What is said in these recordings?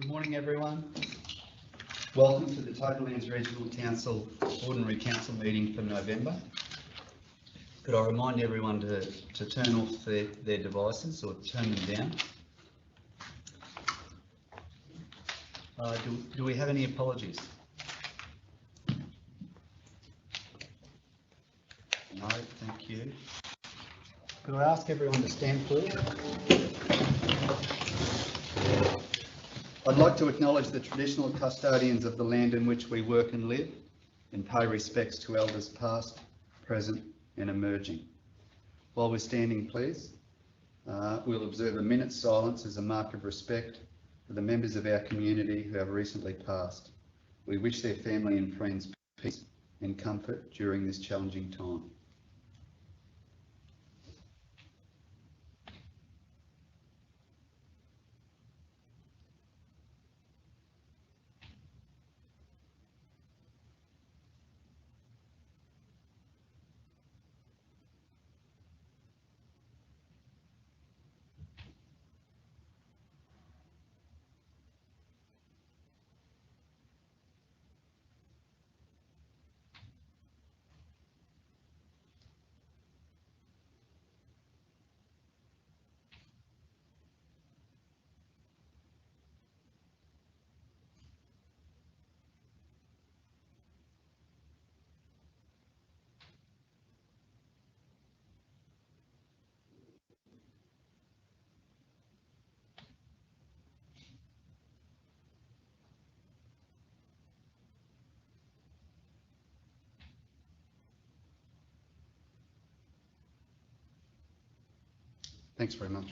Good morning, everyone. Welcome to the Totally Regional Council Ordinary Council meeting for November. Could I remind everyone to turn off their devices or turn them down? Do we have any apologies? No, thank you. Could I ask everyone to stand, please? I'd like to acknowledge the traditional custodians of the land in which we work and live and pay respects to elders past, present and emerging. While we're standing, please, we'll observe a minute's silence as a mark of respect for the members of our community who have recently passed. We wish their family and friends peace and comfort during this challenging time. Thanks very much.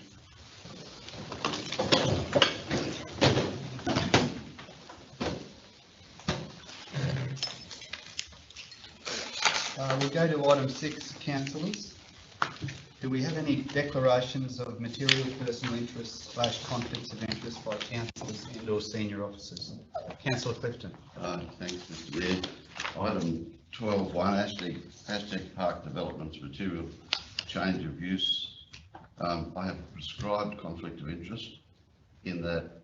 We'll go to item 6, councillors. Do we have any declarations of material personal interest / conflicts of interest by councillors and or senior officers? Councillor Clifton. Thanks, Mr. Mayor. Item 12.1, hashtag Park Developments Material Change of Use. I have prescribed conflict of interest in that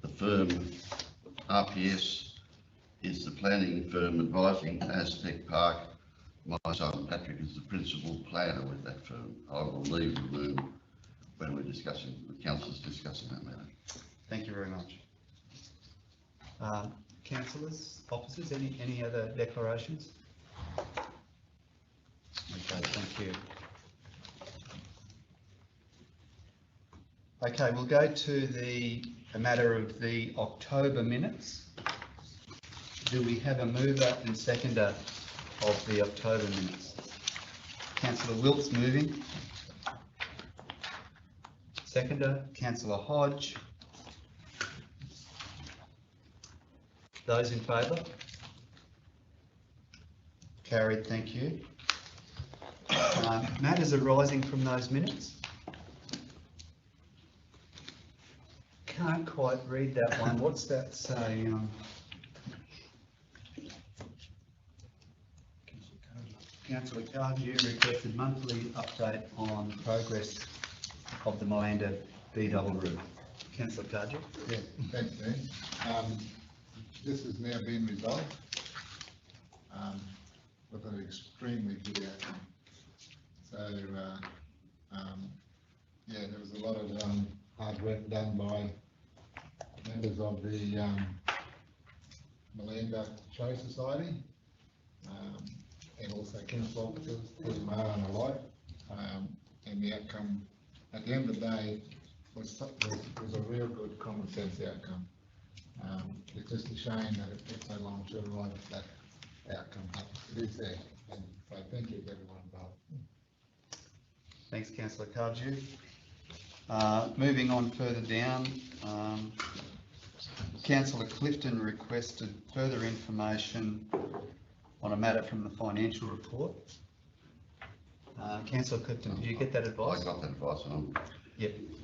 the firm RPS is the planning firm advising Aztec Park. My son Patrick is the principal planner with that firm. I will leave the room when we're discussing, the council's discussing that matter. Thank you very much. Councillors, officers, any other declarations? Okay, thank you. Okay, we'll go to a matter of the October minutes. Do we have a mover and seconder of the October minutes? Councillor Wilkes moving. Seconder, Councillor Hodge. Those in favour? Carried, thank you. Matters arising from those minutes? Can't quite read that one. What's that say? Councillor Cardew requested monthly update on progress of the Malanda B-double route. Councillor Cardew. Yeah, thanks, Dan. This has now been resolved with an extremely good outcome. So, yeah, there was a lot of hard work done by members of the Malanda Show Society and also council officers, Mayor and the like. And the outcome at the end of the day was a real good common sense outcome. It's just a shame that it took so long to arrive at that outcome, but it is there. And so thank you to everyone involved. Thanks, Councillor Cardew. Moving on further down, Councillor Clifton requested further information on a matter from the financial report. Councillor Clifton, did you get that advice? I got that advice and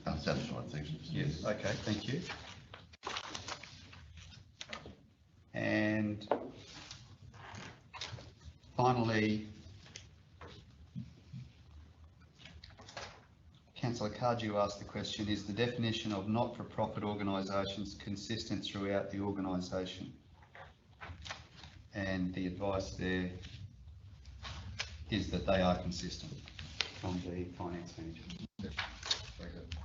I'm satisfied, thanks. Yes, okay, thank you. And finally, Councillor Cardew asked the question, is the definition of not-for-profit organisations consistent throughout the organisation? And the advice there is that they are consistent from the finance manager. Very good.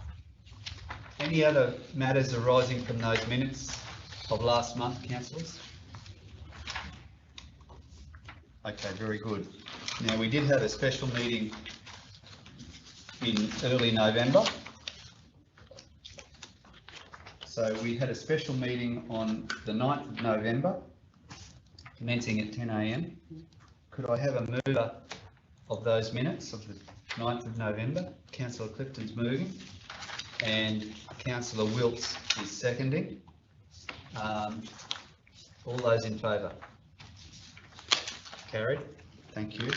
Any other matters arising from those minutes of last month, councillors? Okay, very good. Now, we did have a special meeting in early November. So we had a special meeting on the 9th of November, commencing at 10 a.m. Could I have a mover of those minutes of the 9th of November? Councillor Clifton's moving and Councillor Wilkes is seconding. All those in favour? Carried. Thank you.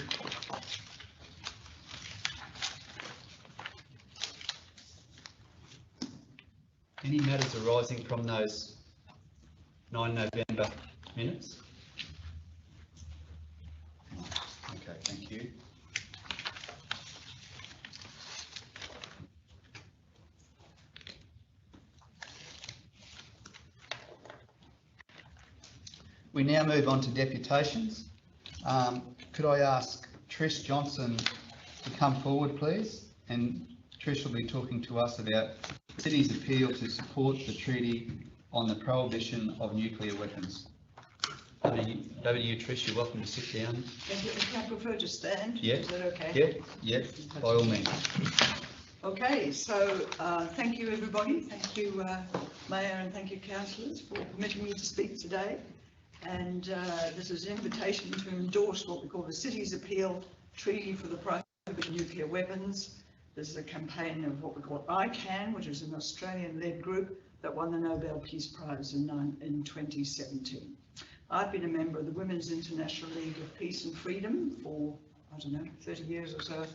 Any matters arising from those 9 November minutes? Okay, thank you. We now move on to deputations. Could I ask Trish Johnson to come forward, please? And Trish will be talking to us about the city's appeal to support the treaty on the prohibition of nuclear weapons. Over to you, Trish. You're welcome to sit down. Can I prefer to stand? Yeah. Is that okay? Yeah, by all means. Okay, so thank you everybody. Thank you Mayor and thank you councillors for permitting me to speak today. And this is an invitation to endorse what we call the City's Appeal Treaty for the Prohibition of Nuclear Weapons. This is a campaign of what we call ICAN, which is an Australian-led group that won the Nobel Peace Prize in 2017. I've been a member of the Women's International League of Peace and Freedom for, I don't know, 30 years or so.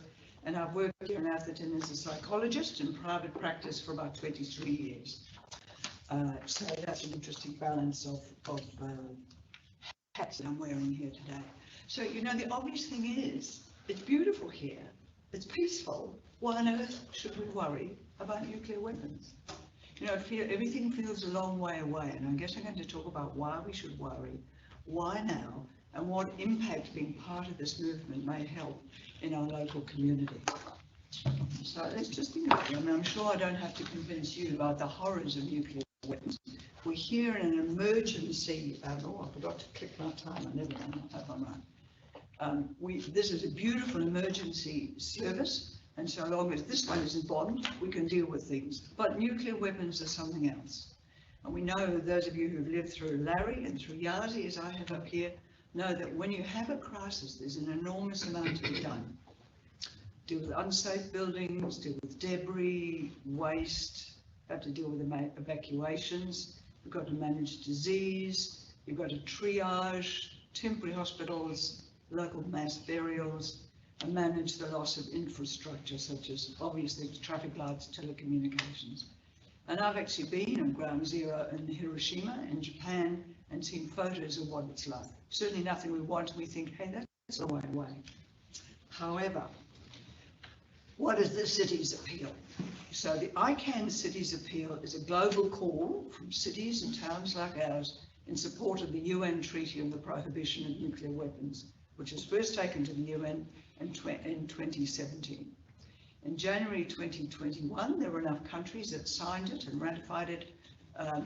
And I've worked here in Atherton as a psychologist in private practice for about 23 years. So that's an interesting balance of hats that I'm wearing here today. So, you know, the obvious thing is, it's beautiful here, it's peaceful. Why on earth should we worry about nuclear weapons? You know, everything feels a long way away, and I guess I'm going to talk about why we should worry, why now, and what impact being part of this movement may help in our local community. So let's just think about it. I mean, I'm sure I don't have to convince you about the horrors of nuclear weapons. We're here in an emergency. Oh, I forgot to click my time. I never done that. Have I right? This is a beautiful emergency service, and so long as this one isn't bombed, we can deal with things. But nuclear weapons are something else. And we know, those of you who've lived through Larry and through Yazi, as I have up here, know that when you have a crisis, there's an enormous amount to be done. Deal with unsafe buildings, deal with debris, waste, have to deal with evacuations, you've got to manage disease, you've got to triage temporary hospitals, local mass burials, and manage the loss of infrastructure such as obviously traffic lights, telecommunications. And I've actually been on Ground Zero in Hiroshima in Japan and seen photos of what it's like. Certainly nothing we want, we think, hey, that's a way away. However, what is the city's appeal? So the ICAN Cities Appeal is a global call from cities and towns like ours in support of the UN Treaty on the Prohibition of Nuclear Weapons, which was first taken to the UN in 2017. In January 2021, there were enough countries that signed it and ratified it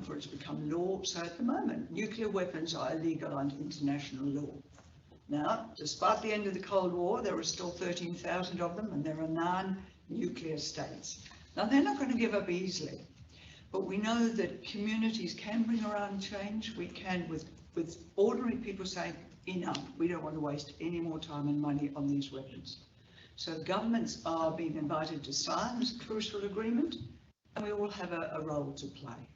for it to become law. So at the moment, nuclear weapons are illegal under international law. Now, despite the end of the Cold War, there are still 13,000 of them, and there are 9 nuclear states. Now, they're not going to give up easily, but we know that communities can bring around change. We can, with ordinary people saying, enough, we don't want to waste any more time and money on these weapons. So governments are being invited to sign this crucial agreement, and we all have a role to play.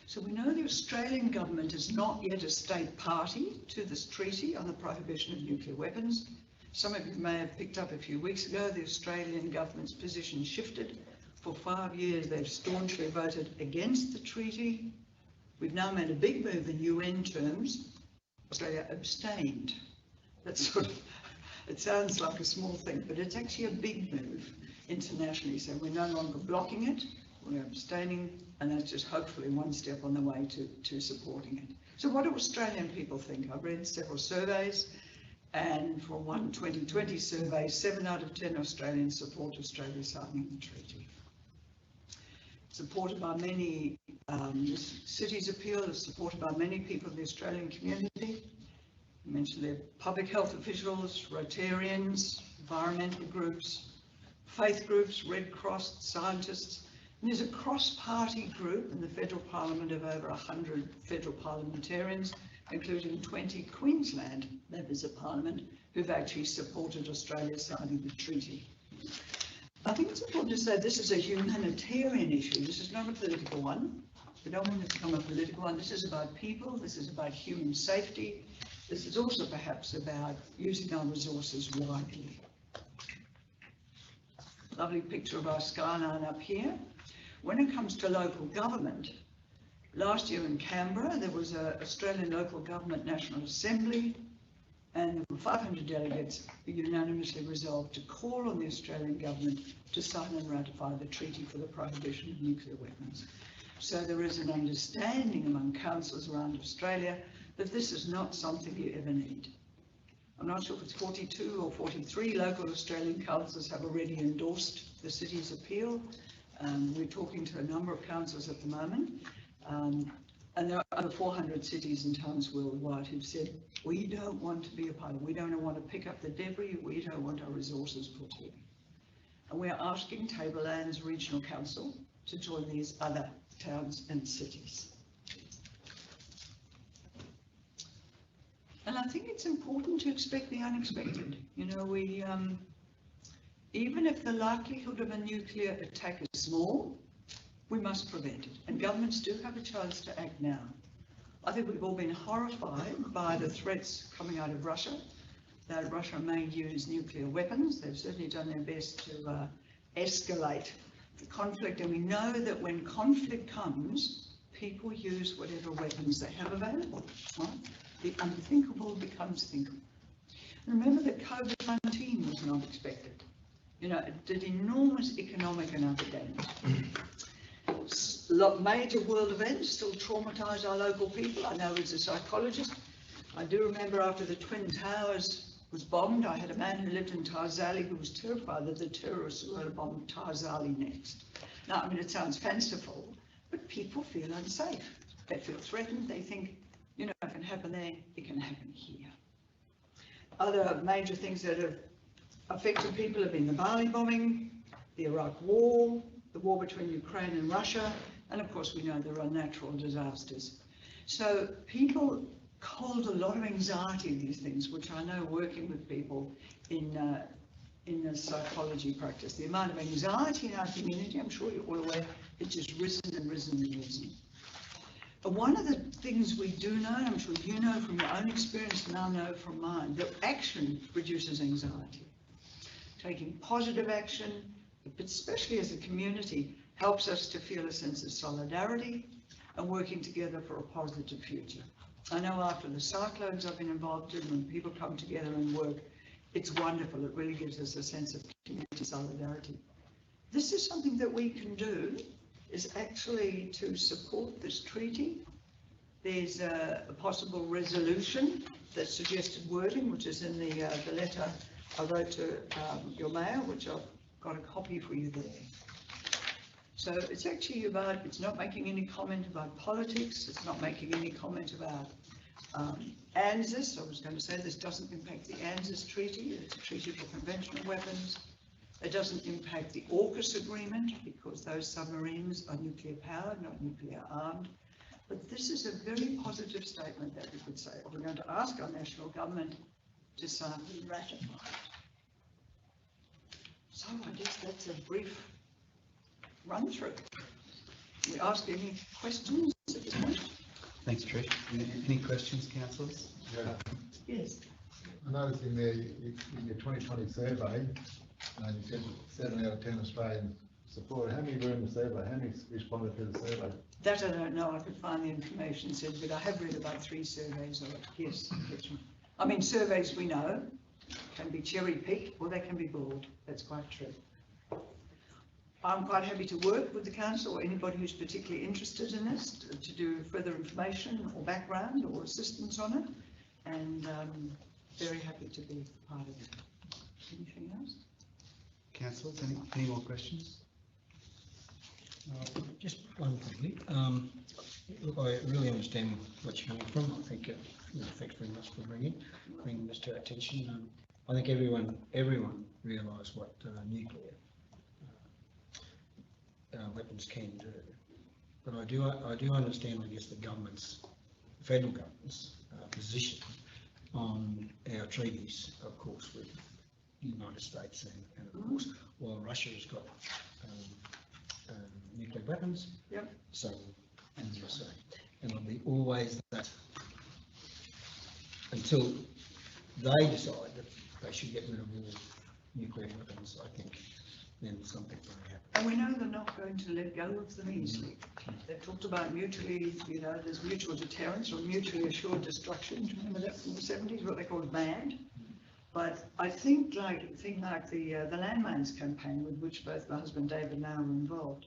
So we know the Australian government is not yet a state party to this treaty on the prohibition of nuclear weapons. Some of you may have picked up a few weeks ago, the Australian government's position shifted. For 5 years, they've staunchly voted against the treaty. We've now made a big move in UN terms. Australia abstained. That's sort of It sounds like a small thing, but it's actually a big move internationally. So we're no longer blocking it, we're abstaining, and that's just hopefully one step on the way to supporting it. So what do Australian people think? I've read several surveys, and for one 2020 survey, 7 out of 10 Australians support Australia signing the treaty. Supported by many, the city's appeal is supported by many people in the Australian community. I mentioned their public health officials, Rotarians, environmental groups, faith groups, Red Cross, scientists. And there's a cross-party group in the federal parliament of over 100 federal parliamentarians, including 20 Queensland members of parliament who've actually supported Australia signing the treaty. I think it's important to say this is a humanitarian issue. This is not a political one. We don't want it to become a political one. This is about people. This is about human safety. This is also perhaps about using our resources widely. Lovely picture of our skyline up here. When it comes to local government, last year in Canberra, there was an Australian Local Government National Assembly, and there were 500 delegates who unanimously resolved to call on the Australian government to sign and ratify the Treaty for the Prohibition of Nuclear Weapons. So there is an understanding among councils around Australia that this is not something you ever need. I'm not sure if it's 42 or 43 local Australian councils have already endorsed the city's appeal. We're talking to a number of councils at the moment. And there are over 400 cities and towns worldwide who've said, we don't want to be a part of it. We don't want to pick up the debris. We don't want our resources put here. And we're asking Tablelands Regional Council to join these other towns and cities. And I think it's important to expect the unexpected. You know, we, even if the likelihood of a nuclear attack is small, we must prevent it. And governments do have a chance to act now. I think we've all been horrified by the threats coming out of Russia, that Russia may use nuclear weapons. They've certainly done their best to escalate the conflict. And we know that when conflict comes, people use whatever weapons they have available. Right? The unthinkable becomes thinkable. And remember that COVID-19 was not expected. You know, it did enormous economic and other damage. Major world events still traumatise our local people. I know as a psychologist, I do remember after the Twin Towers was bombed, I had a man who lived in Tarzali who was terrified that the terrorists were going to bomb Tarzali next. Now, I mean, it sounds fanciful, but people feel unsafe. They feel threatened. They think, you know, if it can happen there, it can happen here. Other major things that have affected people have been the Bali bombing, the Iraq War, the war between Ukraine and Russia, and of course we know there are natural disasters. So people hold a lot of anxiety in these things, which I know working with people in the psychology practice. The amount of anxiety in our community, I'm sure you're all aware, it's just risen and risen and risen. But one of the things we do know, I'm sure you know from your own experience and I know from mine, that action reduces anxiety. Taking positive action, but especially as a community, helps us to feel a sense of solidarity and working together for a positive future. I know after the cyclones I've been involved in, when people come together and work, it's wonderful. It really gives us a sense of community solidarity. This is something that we can do, is actually to support this treaty. There's a possible resolution that suggested wording, which is in the letter I wrote to your mayor, which I've got a copy for you there. So it's actually about, it's not making any comment about politics, it's not making any comment about ANZUS. I was going to say this doesn't impact the ANZUS treaty, it's a treaty for conventional weapons. It doesn't impact the AUKUS agreement because those submarines are nuclear powered, not nuclear armed. But this is a very positive statement that we could say. We're going to ask our national government to sign and ratify it. So I guess that's a brief run through. We ask any questions at this point? Thanks, Trish. Any questions, councillors? Yeah. Yes. I noticed in your 2020 survey, you said 7 out of 10 Australians support. How many were in the survey? How many responded to the survey? That I don't know. I could find the information said, but I have read about 3 surveys of it. Yes. I mean, surveys we know. can be cherry-picked or they can be boiled. That's quite true. I'm quite happy to work with the council or anybody who's particularly interested in this to do further information or background or assistance on it, and very happy to be part of it. Anything else? Councillors, any more questions? Just one quickly. Look, I really understand what you're coming from. I think thanks very much for bringing this to our attention. I think everyone realised what nuclear weapons can do. But I do understand, I guess, the federal government's position on our treaties, of course, with the United States and of course, while Russia has got nuclear weapons. Yep. So, and USA, and it'll be always that until they decide that they should get rid of all nuclear weapons. I think then something will happen. And we know they're not going to let go of them easily. They've talked about mutually, there's mutual deterrence or mutually assured destruction. Do you remember that from the 70s, what they called MAD? But I think like the landmines campaign, with which both my husband David and I were involved,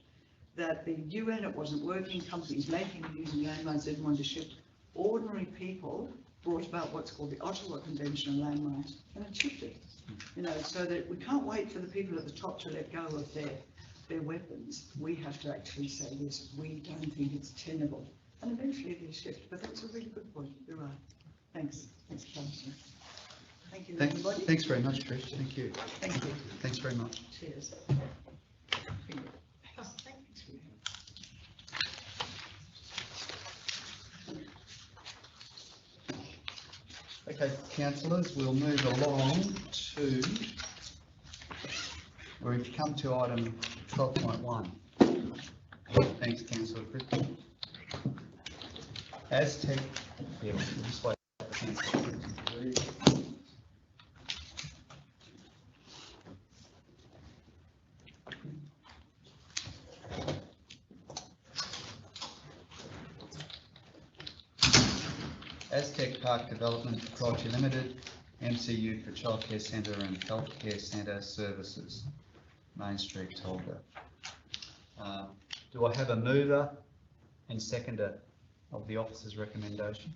that the UN, it wasn't working, companies making and using landmines didn't want to shoot. Ordinary people brought about what's called the Ottawa Convention on Landmines, and it shifted. So that we can't wait for the people at the top to let go of their weapons. We have to actually say, yes, we don't think it's tenable. And eventually they shift, but that's a really good point. You're right. Thanks. Thanks, Councillor. Thank you, everybody. Thanks very much, Trish. Thank you. Thank you. Thanks very much. Cheers. Okay, councillors, we'll move along to, we've come to item 12.1. Thanks, Councillor Chris. Aztec, yeah, we'll just wait for Councillor Chris to read. Aztec Park Development Proprietary Limited, MCU for Childcare Centre and Healthcare Centre Services, Main Street, Tolga. Do I have a mover and seconder of the officer's recommendation?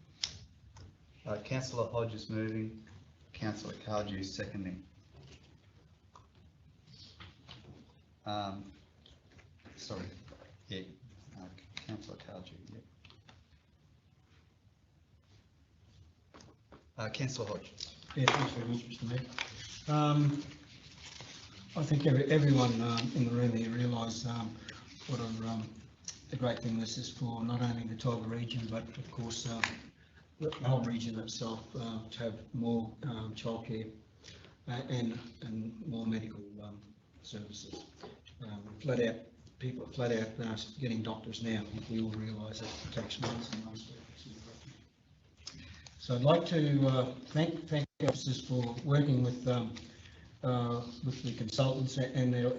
Councillor Hodge is moving, Councillor Cardew is seconding. Sorry, yeah, Councillor Cardew, yeah. Councillor Hodge. Yeah, thanks very much, Mr. Mayor. I think everyone in the room here realise what a great thing this is for not only the Tolga region, but of course the whole region itself to have more childcare and more medical services. People are flat out getting doctors now. We all realise that it takes months and months. So I'd like to thank officers for working with the consultants and their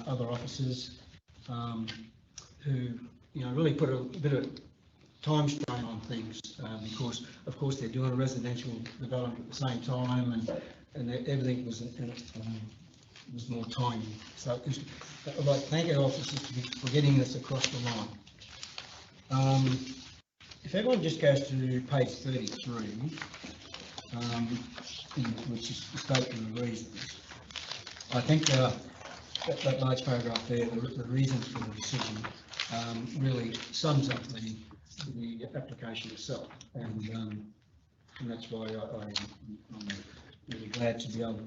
other officers who really put a bit of time strain on things because of course they're doing a residential development at the same time and everything was more time. So I'd like to thank our officers for getting this across the line. If everyone just goes to page 33, which is the statement of reasons, I think that large paragraph there, the reasons for the decision, really sums up the application itself, and that's why I'm really glad to be able to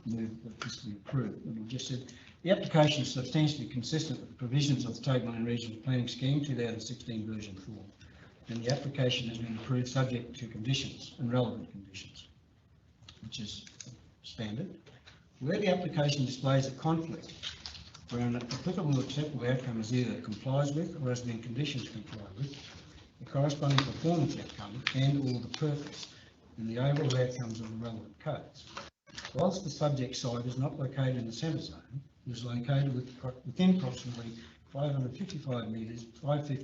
move that this be approved. And we just said the application is substantially consistent with the provisions of the Tableland Regional Planning Scheme 2016 version 4. And the application has been approved subject to conditions and relevant conditions, which is standard. Where the application displays a conflict where an applicable or acceptable outcome is either complies with or has been conditioned to comply with the corresponding performance outcome and or the purpose and the overall outcomes of the relevant codes. Whilst the subject site is not located in the centre zone, it is located within approximately 550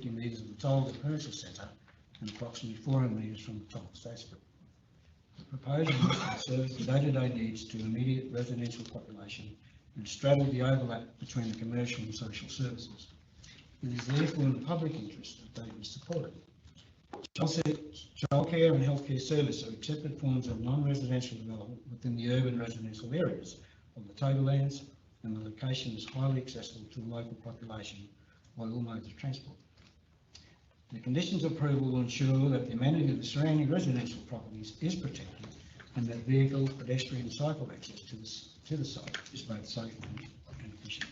metres of the Tolga Commercial Centre and approximately 400 metres from the Tolga State Street. proposing will serve the day-to-day needs to immediate residential population and straddle the overlap between the commercial and social services. It is therefore in the public interest that they be supported. Childcare and healthcare service are accepted forms of non-residential development within the urban residential areas of the tablelands, and the location is highly accessible to the local population by all modes of transport. The conditions of approval will ensure that the amenity of the surrounding residential properties is protected and that vehicle, pedestrian and cycle access to the site is both safe and efficient.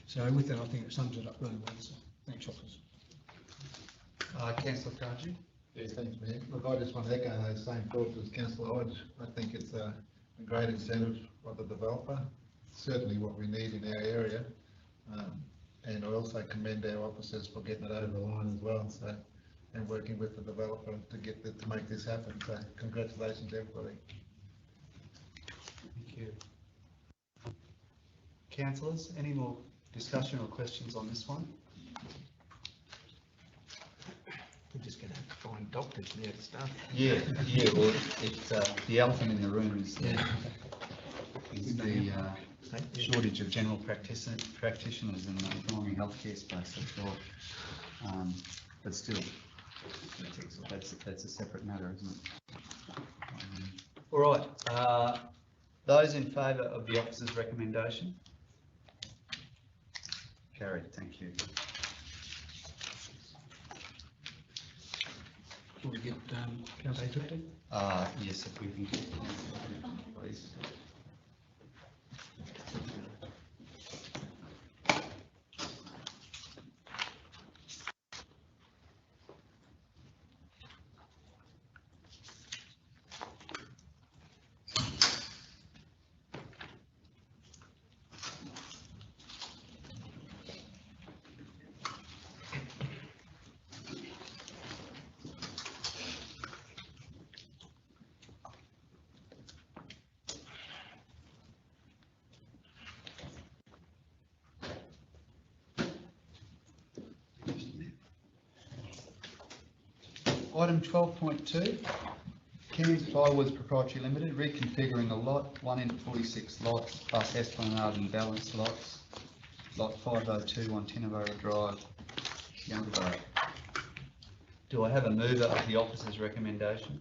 So with that, I think it sums it up really well. So thanks, officers. Councillor Kaji? Yes, thanks, Mayor. Look, I just want to echo those same thoughts as Councillor Hodge. I think it's a great incentive for the developer, certainly what we need in our area. And I also commend our officers for getting it over the line as well, so, and working with the developer to make this happen. So congratulations, everybody. Thank you. Councillors, any more discussion or questions on this one? We're just going to have to find doctors now to start. Yeah, well, it's, the elephant in the room is the shortage of general practitioners in the primary healthcare space, that's all. But still, that's a separate matter, isn't it? All right, those in favour of the officer's recommendation? Carried, thank you. Will we get Councillor Tipton? Yes, if we can get, please. Item 12.2, Cairns Plywoods Proprietary Limited, reconfiguring a lot, 1 in 46 lots, plus Esplanade and Balance lots, lot 502 on Tinavara Drive, Youngborough. Do I have a mover of the officer's recommendation?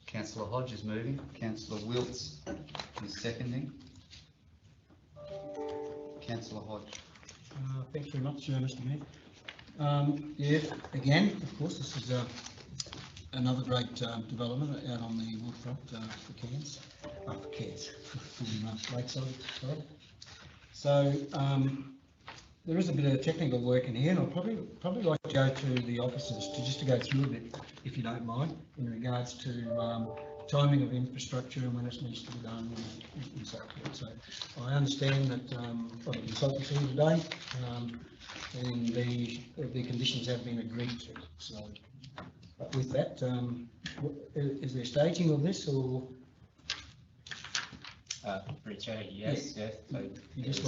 Councillor Hodge is moving, Councillor Wiltz is seconding. Councillor Hodge. Thanks very much, Mr. Mayor. Yeah, again, of course, this is another great development out on the waterfront for Cairns, for Lakeside, sorry. So there is a bit of technical work in here, and I'll probably like to go to the officers to go through a bit, if you don't mind, in regards to timing of infrastructure and when it needs to be done and so forth. So I understand that from the consultancy today, and the conditions have been agreed to. So with that, is there staging of this, or? Richard, yes. So Yes,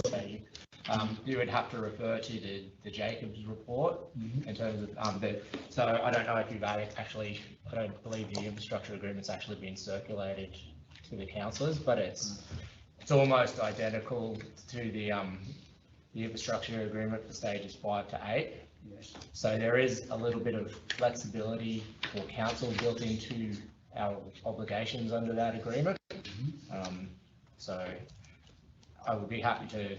you would have to refer to the Jacobs report in terms of so I don't know if you've actually, I don't believe the infrastructure agreement's actually been circulated to the councillors, but it's almost identical to the infrastructure agreement for stages 5 to 8. Yes. So there is a little bit of flexibility for council built into our obligations under that agreement. So I would be happy to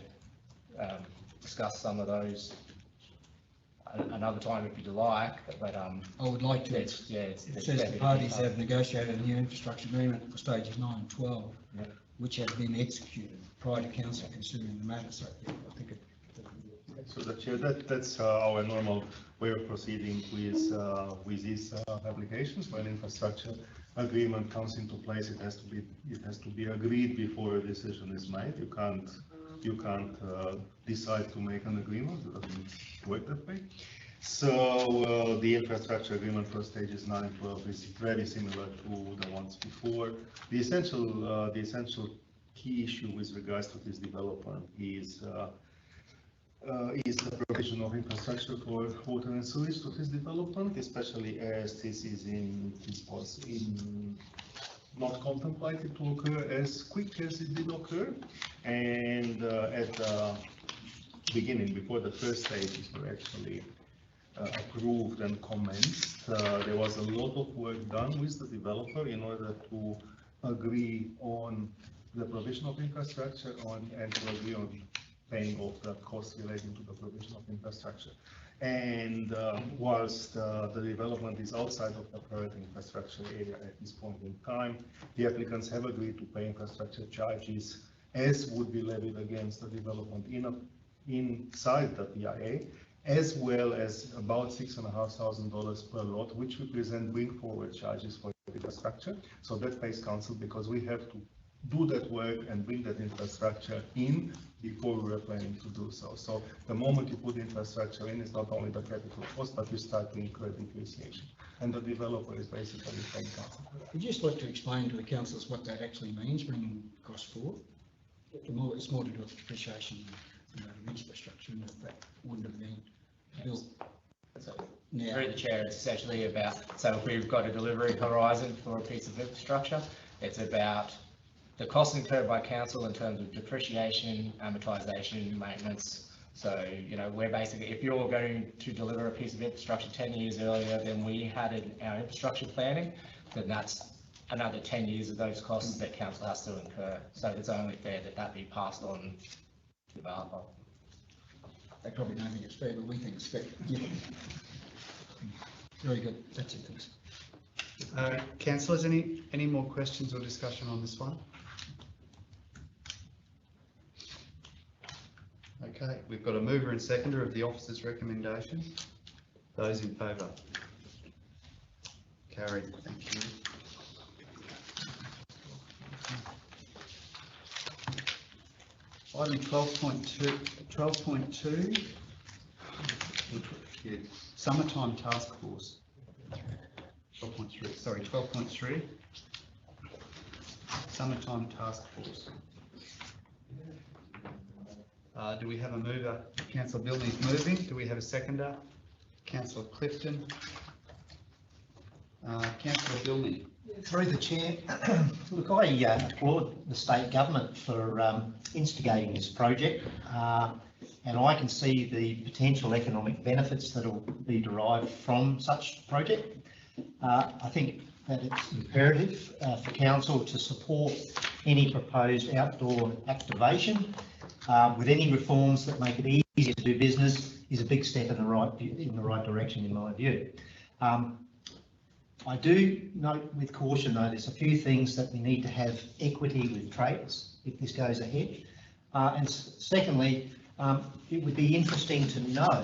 discuss some of those another time if you'd like, but I would like to. it says the parties have negotiated a new infrastructure agreement for stages 9 and 12, which has been executed prior to council considering the matter. So yeah, I think So that's our normal way of proceeding with these applications. When infrastructure agreement comes into place, it has to be agreed before a decision is made. You can't decide to make an agreement. It doesn't work that way. So the infrastructure agreement for stages 9 and 12 is very similar to the ones before. The essential key issue with regards to this development is is the provision of infrastructure for water and sewage to this development, especially as this was not contemplated to occur as quick as it did occur. And at the beginning, before the first stages were actually approved and commenced, there was a lot of work done with the developer in order to agree on the provision of infrastructure and to agree on paying off the costs relating to the provision of infrastructure. And whilst the development is outside of the priority infrastructure area at this point in time, the applicants have agreed to pay infrastructure charges as would be levied against the development inside the PIA, as well as about $6,500 per lot, which represent bring forward charges for infrastructure. So that pays council because we have to do that work and bring that infrastructure in before we were planning to do so. So the moment you put infrastructure in, it's not only the capital cost, but you start to incur depreciation. And the developer is basically paying council. Would you just like to explain to the councillors what that actually means, bringing costs forward? It's more to do with depreciation, of infrastructure, and if that wouldn't have been built. Now, Through the chair, it's essentially about, so if we've got a delivery horizon for a piece of infrastructure, it's about the costs incurred by council in terms of depreciation, amortization, maintenance. So, we're basically, if you're going to deliver a piece of infrastructure 10 years earlier than we had in our infrastructure planning, then that's another 10 years of those costs that council has to incur. So it's only fair that that be passed on to the developer. they probably don't think it's fair, but we think it's fair. Yeah. Very good. That's it. Thanks. Councillors, any more questions or discussion on this one? Okay, we've got a mover and seconder of the officer's recommendation. Those in favour? Carried. Thank you. Item 12.2, yeah, summertime task force. 12.3, sorry, 12.3. Summertime task force. Do we have a mover? Councillor Bilney's moving. Do we have a seconder? Councillor Clifton. Councillor Bilney. Through the chair, look, I applaud the state government for instigating this project, and I can see the potential economic benefits that will be derived from such project. I think that it's imperative for council to support any proposed outdoor activation, with any reforms that make it easier to do business is a big step in the right direction, in my view. I do note with caution, though, there's a few things that we need to have equity with traders if this goes ahead. And secondly, it would be interesting to know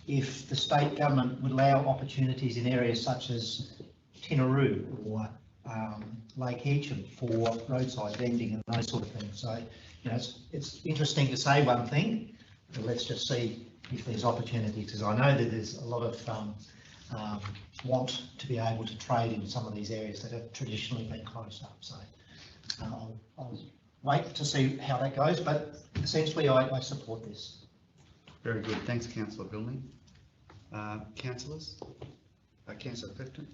if the state government would allow opportunities in areas such as Tinaroo or Lake Heacham for roadside vending and those sort of things. So, it's interesting to say one thing, but let's just see if there's opportunities, because I know that there's a lot of want to be able to trade in some of these areas that have traditionally been closed up. So I'll wait to see how that goes, but essentially I support this. Very good. Thanks, Councillor Bilney. Councillors? Councillor Clifton?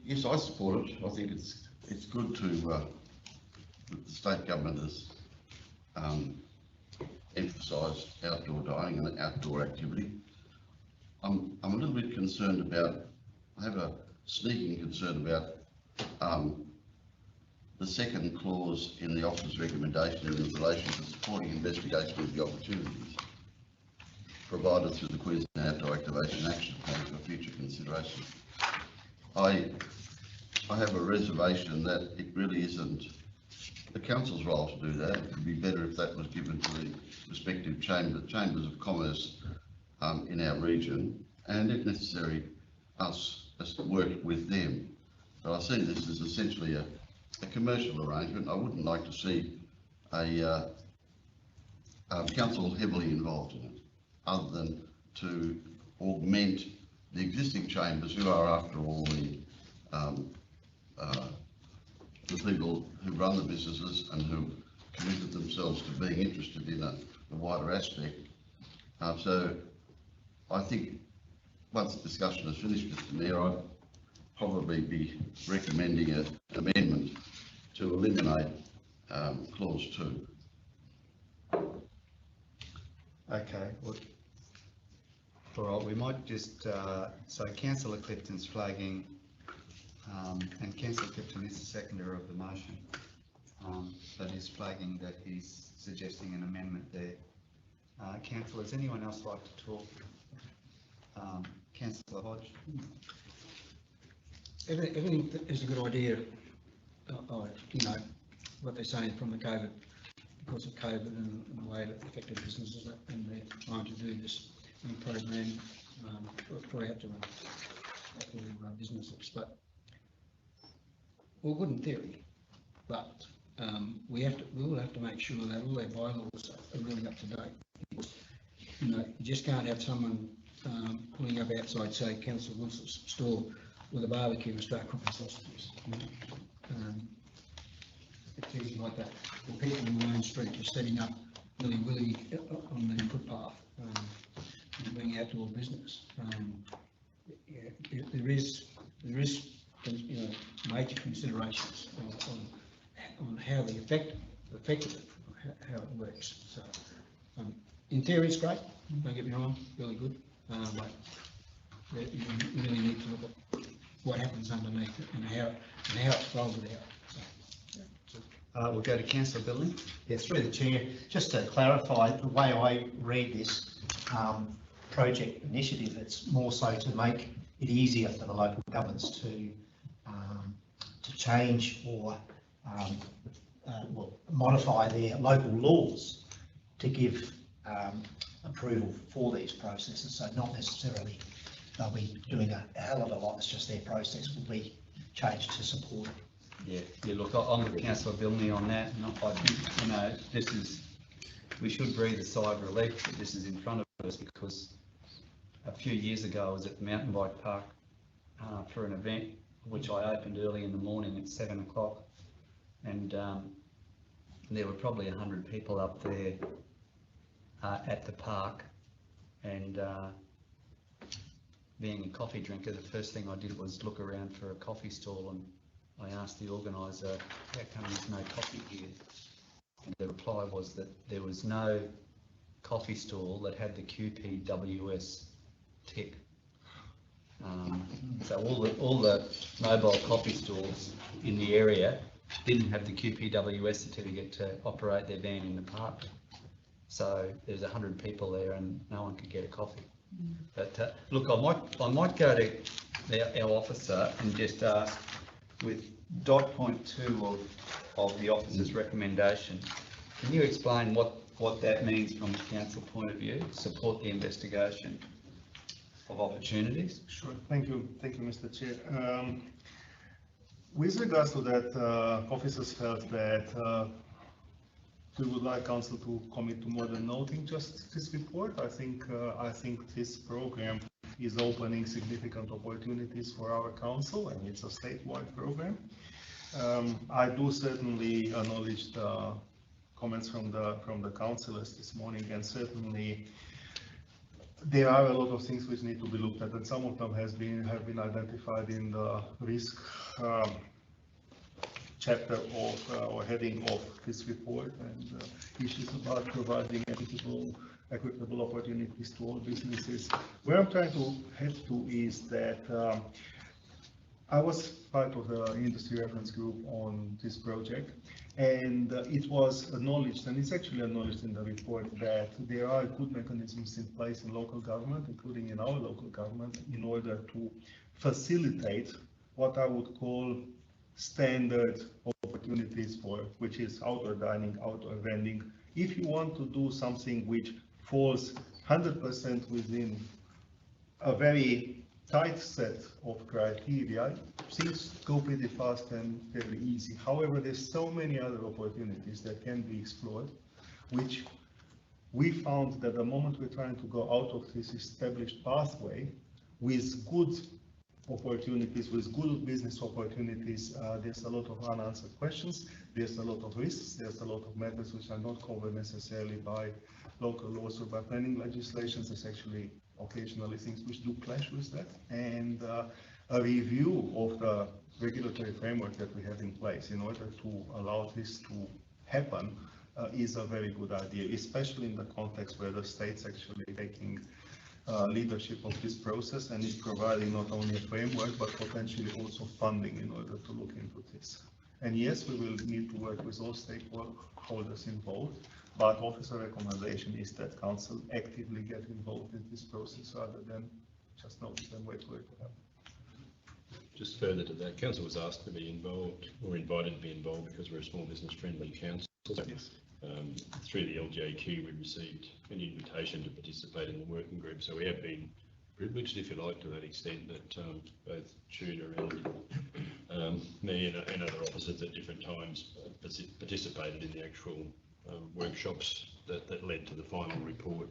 Yes, I support it. I think it's good to that the state government has emphasised outdoor dining and outdoor activity. I'm a little bit concerned about, I have a sneaking concern about the second clause in the officer's recommendation in relation to supporting investigation of the opportunities provided through the Queensland Outdoor Activation Action Plan for future consideration. I have a reservation that it really isn't the council's role to do that. It would be better if that was given to the respective chambers of commerce in our region, and if necessary, us to work with them. But I see this as essentially a commercial arrangement. I wouldn't like to see a council heavily involved in it, other than to augment the existing chambers, who are, after all, the people who run the businesses and who committed themselves to being interested in the wider aspect So I think once the discussion is finished, Mr Mayor, I'd probably be recommending an amendment to eliminate clause 2. Okay, well, all right, we might just, so councillor Clifton's flagging, and councillor Clifton is the seconder of the motion, that is flagging that he's suggesting an amendment there. Councillors, anyone else like to talk? Councillor Hodge? Everything is a good idea, you know, what they're saying from the COVID, because of COVID and the way it affected businesses, and they're trying to do this program for out to businesses, but well, good in theory, but we will have to make sure that all our bylaws are really up to date. You know, you just can't have someone pulling up outside, say, Councillor Wilson's store with a barbecue and start cooking sausages. It's easy like that. Or people in the main street just setting up willy-willy on the footpath and being outdoor business. Yeah, there is you know, major considerations on how the effective how it works. So in theory, it's great. Don't get me wrong, really good. But you really need to look at what happens underneath it and how it's folded out. We'll go to councillor Billing. Yeah, through the chair, just to clarify, the way I read this project initiative, it's more so to make it easier for the local governments to change or well, modify their local laws to give approval for these processes. So not necessarily they'll be doing a hell of a lot, it's just their process will be changed to support it. Yeah, look, I'm with councillor Bilney on that, and I think, you know, this is, we should breathe a sigh of relief that this is in front of us, because a few years ago I was at the mountain bike park for an event which I opened early in the morning at 7 o'clock, and there were probably 100 people up there at the park, and being a coffee drinker, the first thing I did was look around for a coffee stall, and I asked the organiser, how come there's no coffee here? And the reply was that there was no coffee stall that had the QPWS tick. So all the mobile coffee stalls in the area didn't have the QPWS certificate to operate their van in the park. So there's 100 people there and no one could get a coffee. But look, I might go to our officer and just ask, with dot point 2 of the officer's recommendation, can you explain what that means from the council point of view? Support the investigation of opportunities? Sure, thank you, Mr. Chair. With regards to that, officers felt that we would like council to commit to more than noting just this report. I think this program is opening significant opportunities for our council, and it's a statewide program. I do certainly acknowledge the comments from the councillors this morning, and certainly there are a lot of things which need to be looked at, and some of them have been identified in the risk chapter of or heading of this report, and issues about providing equitable opportunities to all businesses. Where I'm trying to head to is that I was part of the industry reference group on this project, and it was acknowledged, and it's actually acknowledged in the report, that there are good mechanisms in place in local government, including in our local government, in order to facilitate what I would call standard opportunities for, which is outdoor dining, outdoor vending. If you want to do something which falls 100% within a very tight set of criteria, things go pretty fast and fairly easy. However, there's so many other opportunities that can be explored, which we found that the moment we're trying to go out of this established pathway with good opportunities, with good business opportunities, there's a lot of unanswered questions, there's a lot of risks, there's a lot of matters which are not covered necessarily by local laws or by planning legislations. There's actually occasionally things which do clash with that, and a review of the regulatory framework that we have in place in order to allow this to happen is a very good idea, especially in the context where the state's actually taking leadership of this process and is providing not only a framework but potentially also funding in order to look into this. And yes, we will need to work with all stakeholders involved, but officer recommendation is that council actively get involved in this process rather than just notice and wait for it to happen. Just further to that, council was asked to be involved or invited to be involved because we're a small business friendly council. Yes. Through the LJQ, we received an invitation to participate in the working group, so we have been privileged, if you like, to that extent that both Tuna and me and other officers at different times participated in the actual workshops that led to the final report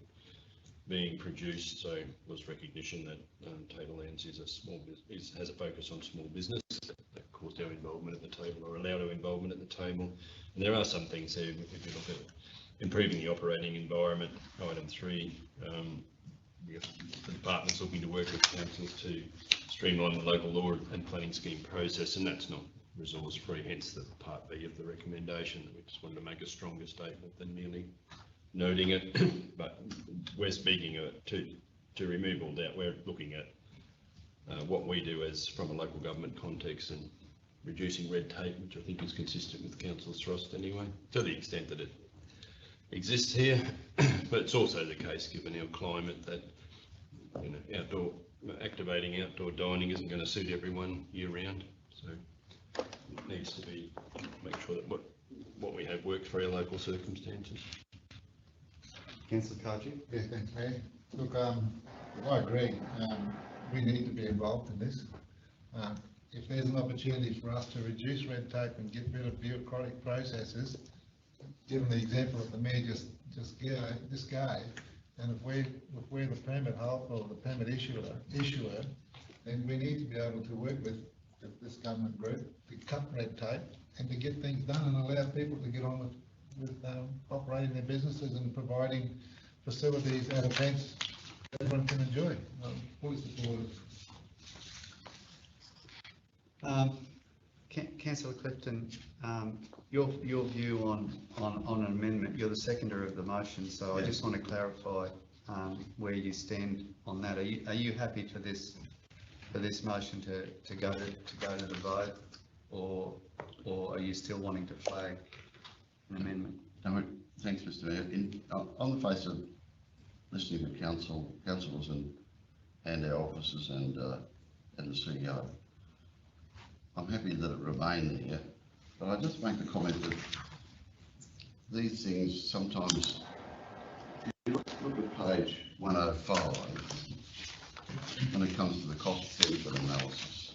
being produced. So was recognition that Tablelands is a small has a focus on small business. Of course, our involvement at the table, or allowed our involvement at the table. And there are some things there. If you look at improving the operating environment, item 3, the department's looking to work with councils to streamline the local law and planning scheme process, and that's not resource free, hence the part B of the recommendation. We just wanted to make a stronger statement than merely noting it. But we're speaking to remove all doubt. We're looking at what we do as from a local government context and reducing red tape, which I think is consistent with council's thrust anyway, to the extent that it exists here. But it's also the case, given our climate, that activating outdoor dining isn't going to suit everyone year round. So it needs to be make sure that what we have works for our local circumstances. Councillor Kaji? Yeah, thanks, Mayor. Look, I agree. We need to be involved in this. If there's an opportunity for us to reduce red tape and get rid of bureaucratic processes, given the example that the Mayor just gave, and if we're the permit holder or the permit issuer, then we need to be able to work with this government group to cut red tape and to get things done and allow people to get on with operating their businesses and providing facilities and events that everyone can enjoy. Fully supportive. Councillor Clifton, your view on an amendment, you're the seconder of the motion, so I just want to clarify where you stand on that. Are you happy for this motion to go to the vote, or are you still wanting to flag an amendment? No, thanks, Mr. Mayor. On the face of listening to councillors and our officers and the CEO, I'm happy that it remained there, but I just make the comment that these things sometimes, if you look at page 105, when it comes to the cost-benefit analysis,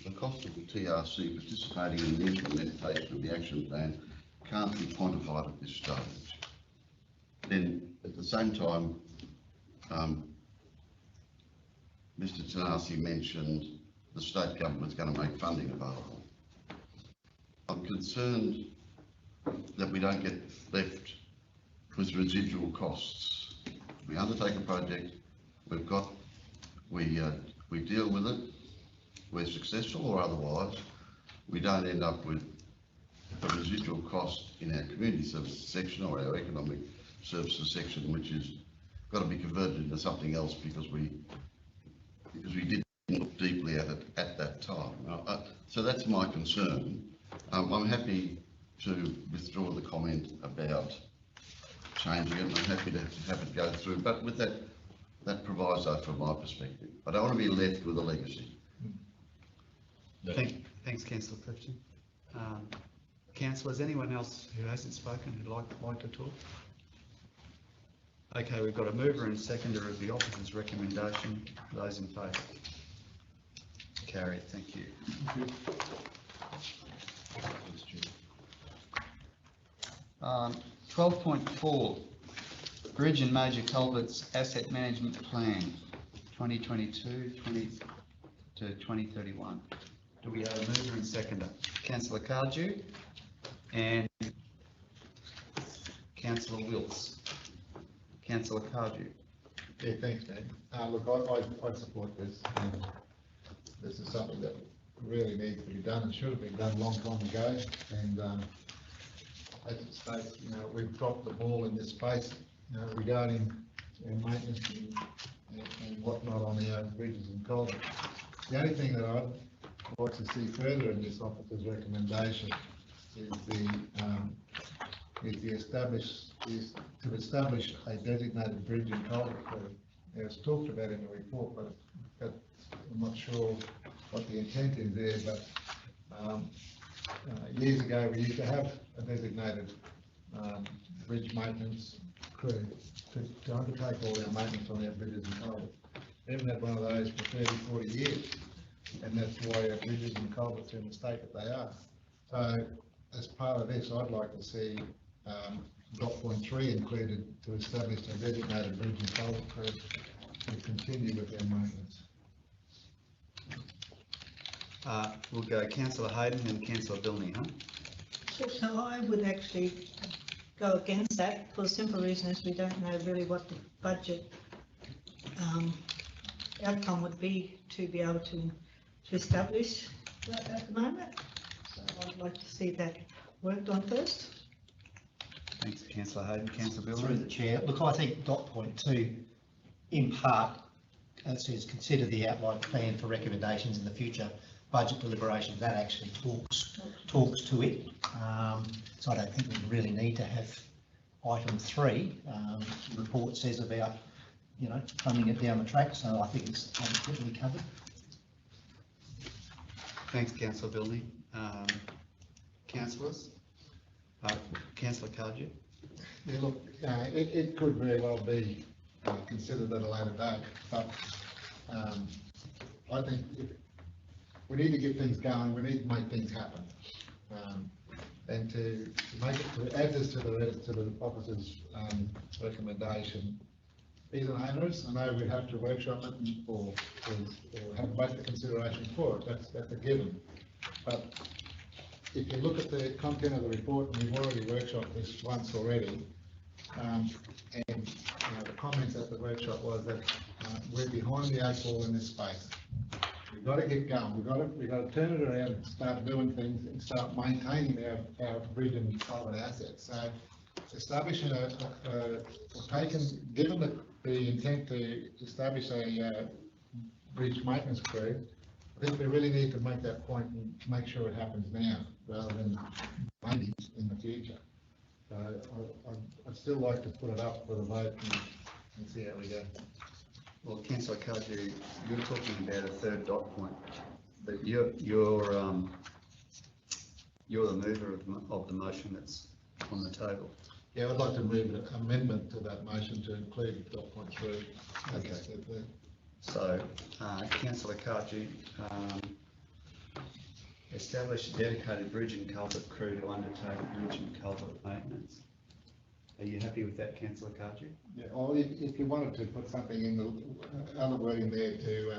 the cost of the TRC participating in the implementation of the action plan can't be quantified at this stage. Then, at the same time, Mr. Tanasi mentioned the state government's going to make funding available. I'm concerned that we don't get left with residual costs. We undertake a project, we deal with it, we're successful or otherwise, we don't end up with a residual cost in our community services section or our economic services section, which is got to be converted into something else because we didn't look deeply at it at that time. So that's my concern. I'm happy to withdraw the comment about changing it. I'm happy to have it go through, but with that proviso from my perspective. I don't want to be left with a legacy. Thanks, Councillor Clifton. Councillors, anyone else who hasn't spoken who'd like to talk? Okay, we've got a mover and seconder of the officer's recommendation. Those in favour? Carried, thank you. 12.4, Bridge and Major Culverts Asset Management Plan. 2022 to 2031. Do we have a mover and seconder? Councillor Cardew and Councillor Wills. Councillor Cardew. Yeah, thanks, Dan. Look, I support this. This is something that really needs to be done and should have been done a long time ago. And as it states, you know, we've dropped the ball in this space, you know, regarding maintenance and whatnot on our bridges and culverts. The only thing that I'd like to see further in this officer's recommendation is to establish a designated bridge and culvert crew. It's talked about in the report, but I'm not sure what the intent is there, but years ago we used to have a designated bridge maintenance crew to undertake all our maintenance on our bridges and culverts. We haven't had one of those for 30, 40 years, and that's why our bridges and culverts are in the state that they are. So as part of this, I'd like to see dot point 3 included to establish a designated bridge and culvert crew to continue with our maintenance. We'll go Councillor Hayden and Councillor Bilney, huh? So I would actually go against that for the simple reason is we don't know really what the budget outcome would be to be able to establish that at the moment. So I'd like to see that worked on first. Thanks, Councillor Hayden. Councillor Through Bilney. the chair. Look, I think dot point 2, in part, it says consider the outlined plan for recommendations in the future budget deliberations. That actually talks to it. So I don't think we really need to have item 3. The report says about, you know, funding it down the track. So I think it's adequately covered. Thanks, Councillor Bilney. Councillors? Councillor Cardew? Yeah, look, it could very well be considered at a later date, but I think we need to get things going, we need to make things happen. And to make it, to add this to the officer's recommendation is onerous. I know we'd have to workshop it or have budget consideration for it, that's a given. But if you look at the content of the report, and we've already workshopped this once already, and the comments at the workshop was that we're behind the 8 ball in this space. We've got to get going. We've got to turn it around and start doing things and start maintaining our bridge and culvert assets. So establishing given the intent to establish a bridge maintenance crew, I think we really need to make that point and make sure it happens now rather than maybe in the future. So I'd still like to put it up for the vote and see how we go. Well, Councillor Cardew, you're talking about a third dot point, but you're the mover of the motion that's on the table. Yeah, I'd like to move an amendment to that motion to include dot point 3. Okay. So, Councillor Cardew, establish a dedicated bridge and culvert crew to undertake bridge and culvert maintenance. Are you happy with that, Councillor Cardew? Yeah, or if you wanted to put something in the other wording there to,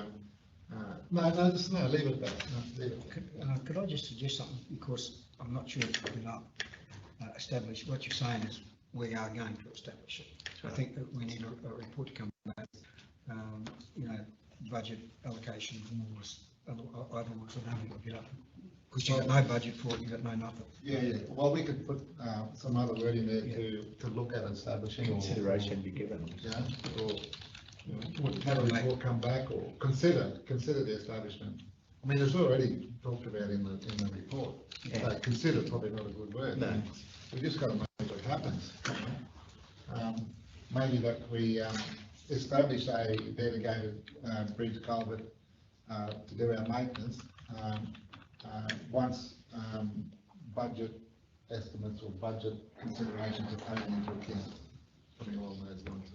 leave it there. No, leave it. Could I just suggest something, because I'm not sure if we're not established, what you're saying is we are going to establish it. So I think that we need a report to come back, you know, budget allocation, otherwise we don't get up. Because you've got no budget for it, you've got no nothing. Yeah, well, we could put some other wording there to look at establishing. Consideration be given. Yeah, or have a report come back or consider the establishment. I mean, it's already talked about in the report. Yeah. So consider probably not a good word. No. We just got to make it happen. Maybe that we establish a dedicated bridge culvert to do our maintenance once budget estimates or budget considerations are taken into account, something along those lines.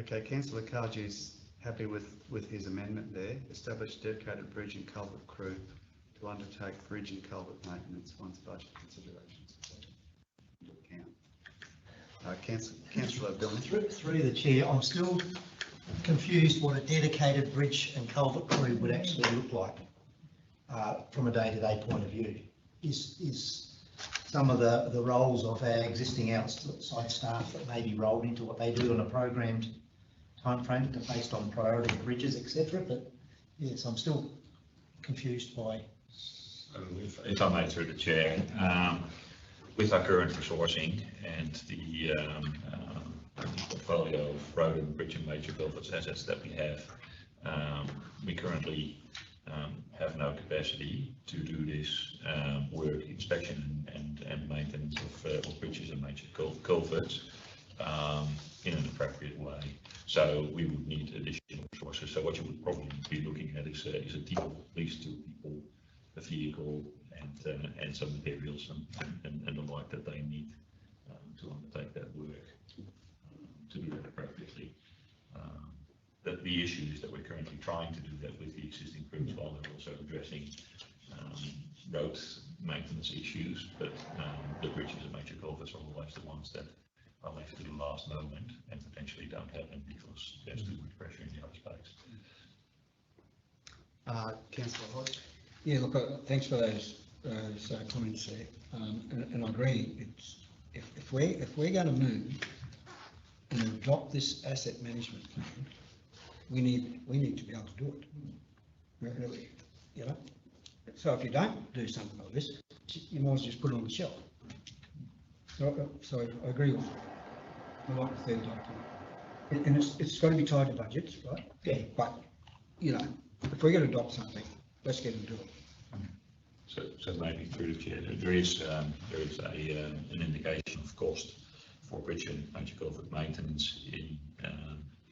Okay, councillor Kaji is happy with his amendment there. Establish dedicated bridge and culvert crew to undertake bridge and culvert maintenance once budget considerations are taken into account. Councillor Billings. Through the chair, I'm still confused what a dedicated bridge and culvert crew would actually look like from a day-to-day point of view. Is some of the roles of our existing outside staff that may be rolled into what they do on a programmed timeframe based on priority of bridges, etc. But yes, I'm still confused by. If I may, through the chair, with our current resourcing and the portfolio of road and bridge and major culverts assets that we have, we currently have no capacity to do this work, inspection and maintenance of bridges and major culverts in an appropriate way. So we would need additional resources. So what you would probably be looking at is a team of at least 2 people, a vehicle, and some materials and the like that they need to undertake that work, to do that appropriately. The issue is that we're currently trying to do that with the existing crews while they're also addressing road maintenance issues, but the bridges and major culverts are always the ones that are left to the last moment and potentially don't happen because there's too much pressure in the other space. Councillor Hodge. Yeah, look, thanks for those comments there, and I agree. It's if we're going to move and adopt this asset management plan, we need to be able to do it. Really, you know. So if you don't do something like this, you might as well just put it on the shelf. So I agree with you. I like the third document, and it's got to be tied to budgets, right? Yeah. But you know, if we're going to adopt something, let's get into it. So maybe through the chair, there is an indication of cost for bridge and major culvert maintenance in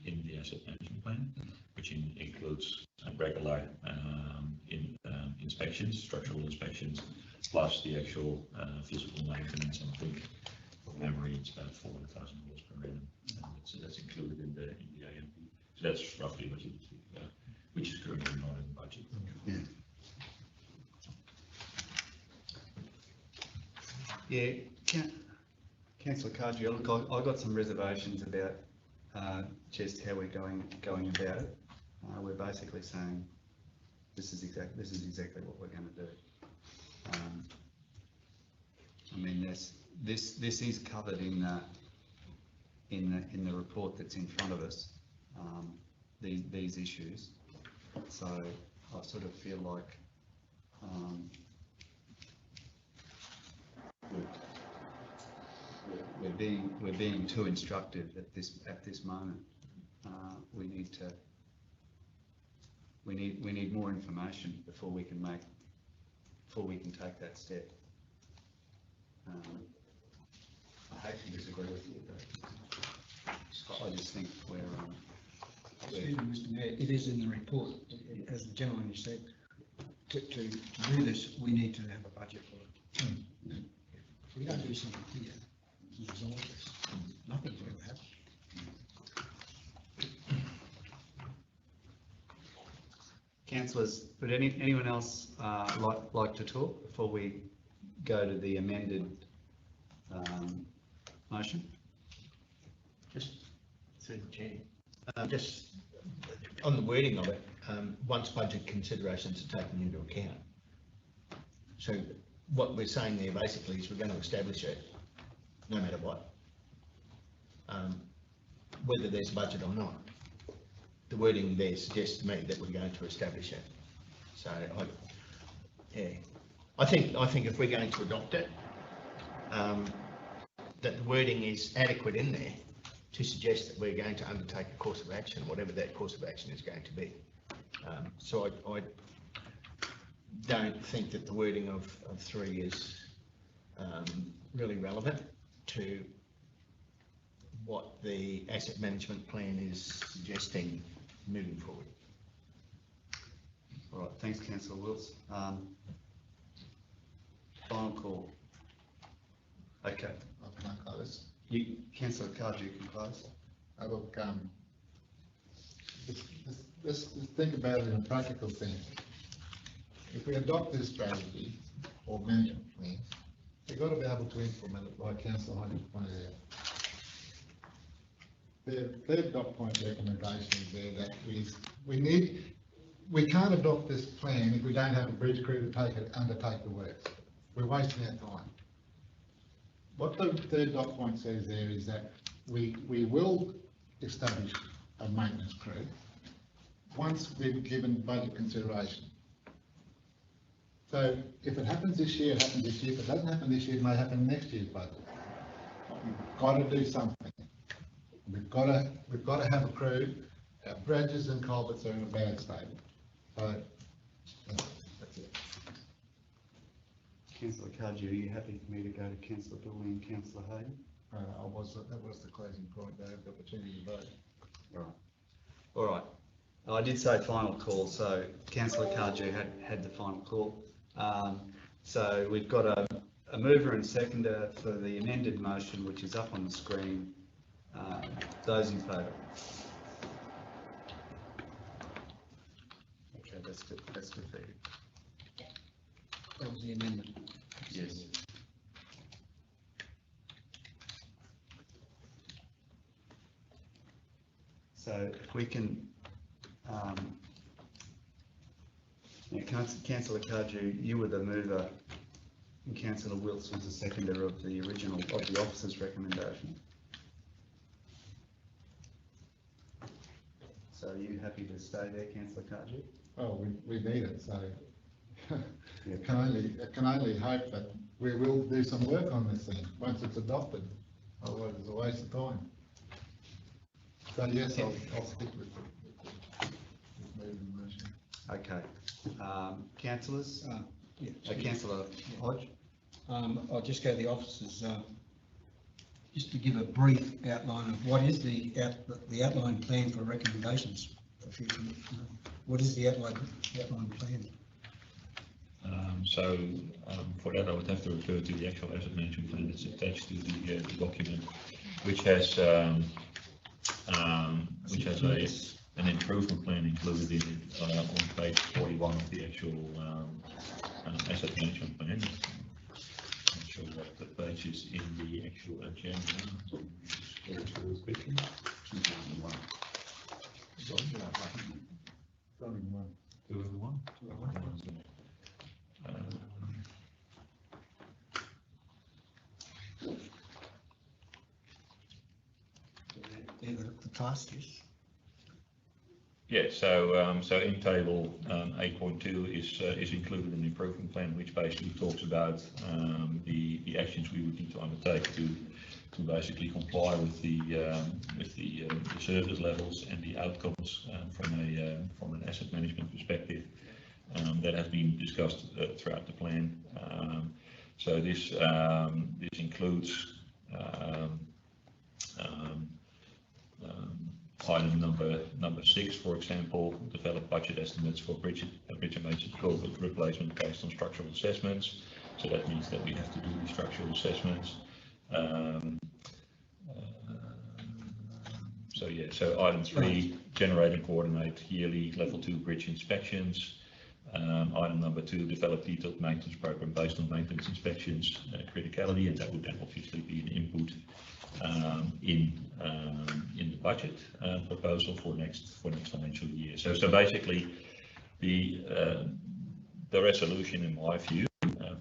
the asset management plan, which includes regular inspections, structural inspections, plus the actual physical maintenance. And I think, from memory, it's about $400,000 per annum. So that's included in the AMP. So that's roughly what you would think about, which is currently not in the budget. Yeah. Yeah, Councillor Kaji, look, I got some reservations about just how we're going about it. We're basically saying this is exactly what we're going to do. I mean, this is covered in the report that's in front of us. These issues. So I sort of feel like we're being too instructive at this moment. We need more information before we can take that step. I hate to disagree with you, but I just think Mr. Mayor, it is in the report, as the gentleman has said. To do this, we need to have a budget for it. If we don't do something here, resolve this, nothing's going to happen. Councillors, would anyone else like to talk before we go to the amended motion? Just through the chair. Just on the wording of it, once budget considerations are taken into account. So what we're saying there basically is we're going to establish it no matter what, whether there's a budget or not. The wording there suggests to me that we're going to establish it. So I think if we're going to adopt it, that the wording is adequate in there to suggest that we're going to undertake a course of action, whatever that course of action is going to be. So I don't think that the wording of 3 is really relevant to what the asset management plan is suggesting moving forward. All right, thanks, Councillor Wills. Final call. Okay. I can close. Councillor Kaji, you can close. Look, let's think about it in a practical sense. If we adopt this strategy or management plan, we've got to be able to implement it like Councillor Hodges pointed out. The third dot point recommendation is there that we can't adopt this plan if we don't have a bridge crew to undertake the works. We're wasting our time. What the third dot point says there is that we will establish a maintenance crew once we've given budget consideration. So if it happens this year, it happens this year. If it doesn't happen this year, it may happen next year's budget. We've got to do something. We've got to have a crew. Our bridges and culverts are in a bad state. So that's it. Councillor Cardew, are you happy for me to go to Councillor Dooley and Councillor Hayden? That was the closing point. They have the opportunity to vote. All right. I did say final call, so Councillor Cardew had the final call. So we've got a mover and seconder for the amended motion, which is up on the screen. Those in favour? Okay, that's defeated. That was the amendment. Yes. So if we can, now Councillor Cardew, you were the mover and Councillor Wilkes was the seconder of the original, of the officer's recommendation. So are you happy to stay there, Councillor Cardew? Oh, we need it, so can only hope that we will do some work on this thing once it's adopted. Otherwise, it's a waste of time. So yes, I'll stick with moving the motion. Okay. Councillors? Yeah. Councillor Hodge? I'll just go to the officers, just to give a brief outline of what is the outline plan for recommendations. What is the outline plan? For that, I would have to refer to the actual asset management plan that's attached to the document, which has an improvement plan included in it on page 41 of the actual asset management plan. Not sure what the page is in the actual agenda. Just go through it quickly. 201. 201. The task is? Yeah, so in table 8.2 is included an improvement plan, which basically talks about the actions we would need to undertake to basically comply with the service levels and the outcomes from an asset management perspective. That has been discussed throughout the plan. So this includes item number 6, for example, develop budget estimates for bridge and maintenance culvert replacement based on structural assessments. So that means that we have to do the structural assessments. So item 3, generate and coordinate yearly level 2 bridge inspections. Item number 2, develop detailed maintenance program based on maintenance inspections criticality, and that would then obviously be an input in the budget proposal for next financial year. So basically, the resolution, in my view,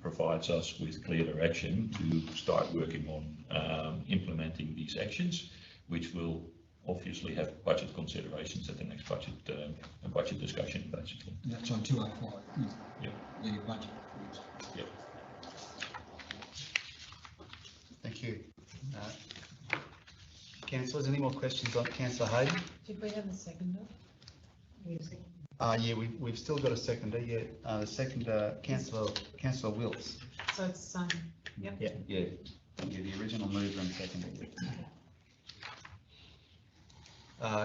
provides us with clear direction to start working on implementing these actions, which will obviously have budget considerations at the next budget discussion, basically. And that's on 205. Yeah. The budget. Yeah. Thank you. Councillors, any more questions on Councillor Hayden? Did we have a seconder? Yeah, we've still got a seconder. Yeah, the seconder, Councillor Wilkes. So it's the same. Yep. Yeah. The original mover and seconder.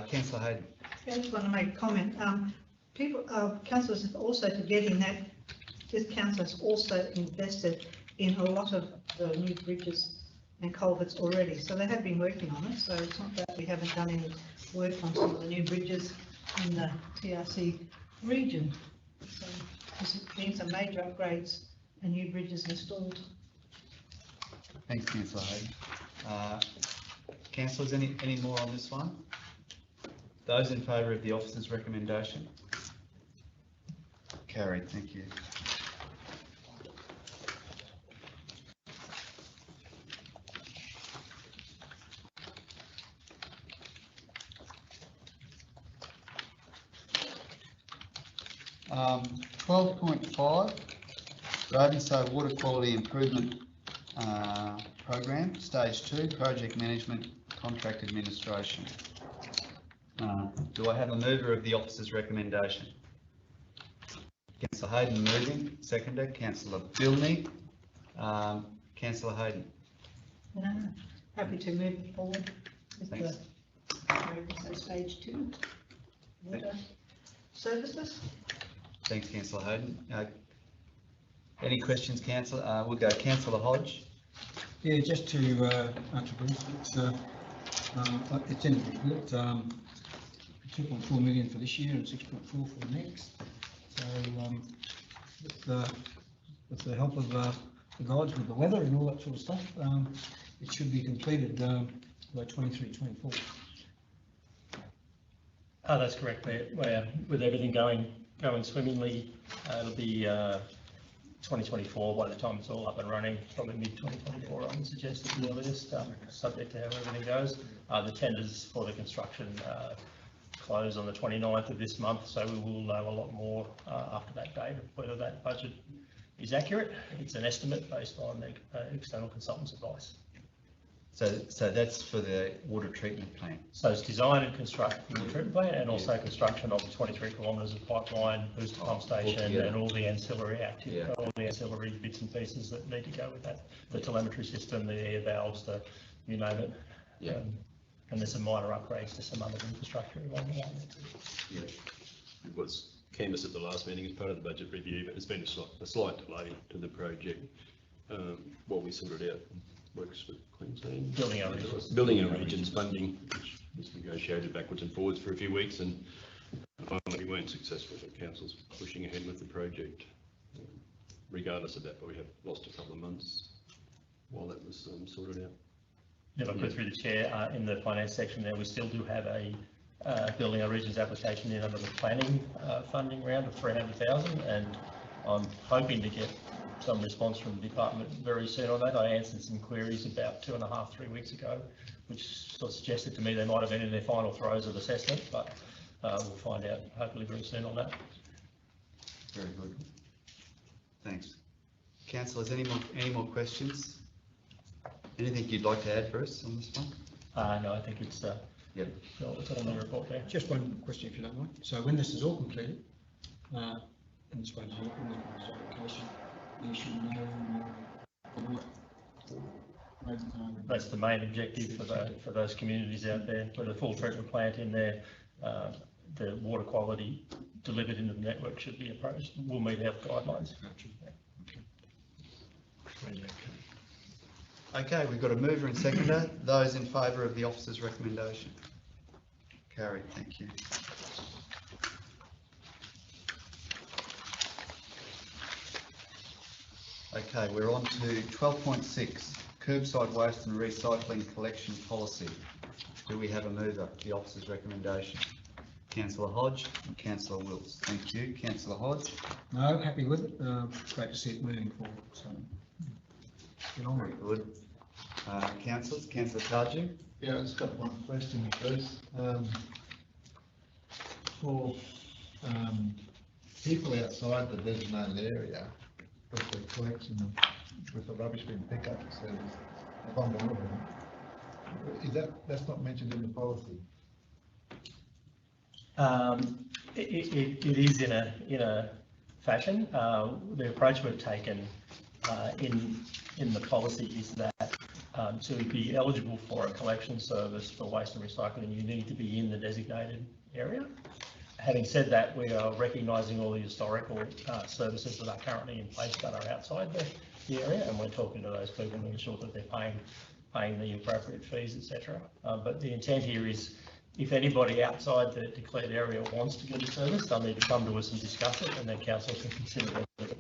Councillor Hayden. I just want to make a comment. Councillors are also forgetting that this council has also invested in a lot of the new bridges and culverts already, so they have been working on it. So it's not that we haven't done any work on some of the new bridges in the TRC region. So there's been some major upgrades and new bridges installed. Thanks, Councillor Hayden. Councillors, any more on this one? Those in favour of the officer's recommendation? Carried, thank you. Um, 12.5, Road and Sow Water Quality Improvement Program, Stage 2, Project Management, Contract Administration. Do I have a mover of the officer's recommendation? Councillor Hayden moving, seconder, Councillor Bilney. Councillor Hayden. No, happy to move it forward with Thanks. the stage 2 water services. Thanks, Councillor Hayden. Any questions, Councillor? We'll go Councillor Hodge. Yeah, just to brief, it's in the report, 2.4 million for this year and 6.4 for next. So with the help of the guides with the weather and all that sort of stuff, it should be completed by 23-24. Oh, that's correct. We're with everything going swimmingly, it'll be 2024 by the time it's all up and running, probably mid-2024, I would suggest at the earliest, subject to how everything goes. The tenders for the construction close on the 29th of this month, so we will know a lot more after that date of whether that budget is accurate. It's an estimate based on external consultants' advice. So that's for the water treatment plant. So it's design and construct the treatment plant and also construction of the 23 kilometres of pipeline, booster pump station and all the ancillary all the ancillary bits and pieces that need to go with that. The telemetry system, the air valves, you name it. Yeah. And there's some minor upgrades to some other infrastructure along the way. Yeah. It was canvassed at the last meeting as part of the budget review, but there's been a slight delay to the project while we sorted out works with Queensland. Building our regions funding, which was negotiated backwards and forwards for a few weeks, and finally we weren't successful, but council's pushing ahead with the project. Regardless of that, but we have lost a couple of months while that was sorted out. If I put through the chair, in the finance section there, we still do have a building our regions application in under the planning funding round of 300,000, and I'm hoping to get some response from the department very soon on that. I answered some queries about 2.5-3 weeks ago, which sort of suggested to me they might have been in their final throes of assessment, but we'll find out hopefully very soon on that. Very good. Thanks. Councillors, any more questions? Anything you'd like to add for us on this one? No, I think it's it's on the report there. Just one question, if you don't mind. So when this is all completed, and this one's in the application, you should know That's the main objective for those communities out there. With a full treatment plant in there, the water quality delivered into the network should be approached, will meet health guidelines. Okay, we've got a mover and seconder. Those in favour of the officer's recommendation? Carried, thank you. Okay, we're on to 12.6, curbside waste and recycling collection policy. Do we have a mover, the officer's recommendation? Councillor Hodge and Councillor Wills. Thank you. Councillor Hodge? No, happy with it. Great to see it moving forward. So, get on with it. Very good. Councillors, Councillor Tarju? Yeah, I've just got one question, Bruce. For people outside the designated area, with the collection of, with the rubbish bin pickup service, if I'm one of them, is that's not mentioned in the policy? It is in a fashion. The approach we've taken in the policy is that to be eligible for a collection service for waste and recycling, you need to be in the designated area. Having said that, we are recognising all the historical services that are currently in place that are outside the area, and we're talking to those people to ensure that they're paying the appropriate fees, etc. But the intent here is if anybody outside the declared area wants to get a service, they'll need to come to us and discuss it, and then council can consider whether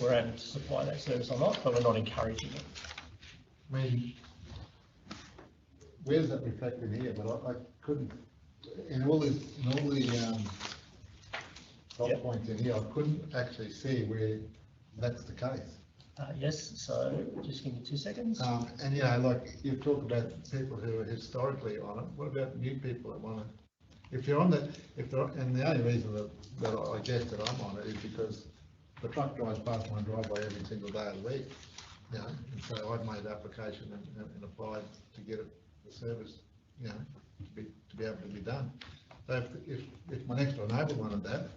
we're able to supply that service or not, but we're not encouraging it. I mean, where's that reflected here? But I couldn't, in all the dot Yep. points in here, I couldn't actually see where that's the case. Yes, so just give me 2 seconds. And you know, like you've talked about people who are historically on it. What about new people that want to? If you're on that, and the only reason that I guess that I'm on it is because the truck drives past my driveway every single day of the week. You know, and so I've made the application and applied to get the service, you know, to be able to be done. So if my next door neighbour wanted that,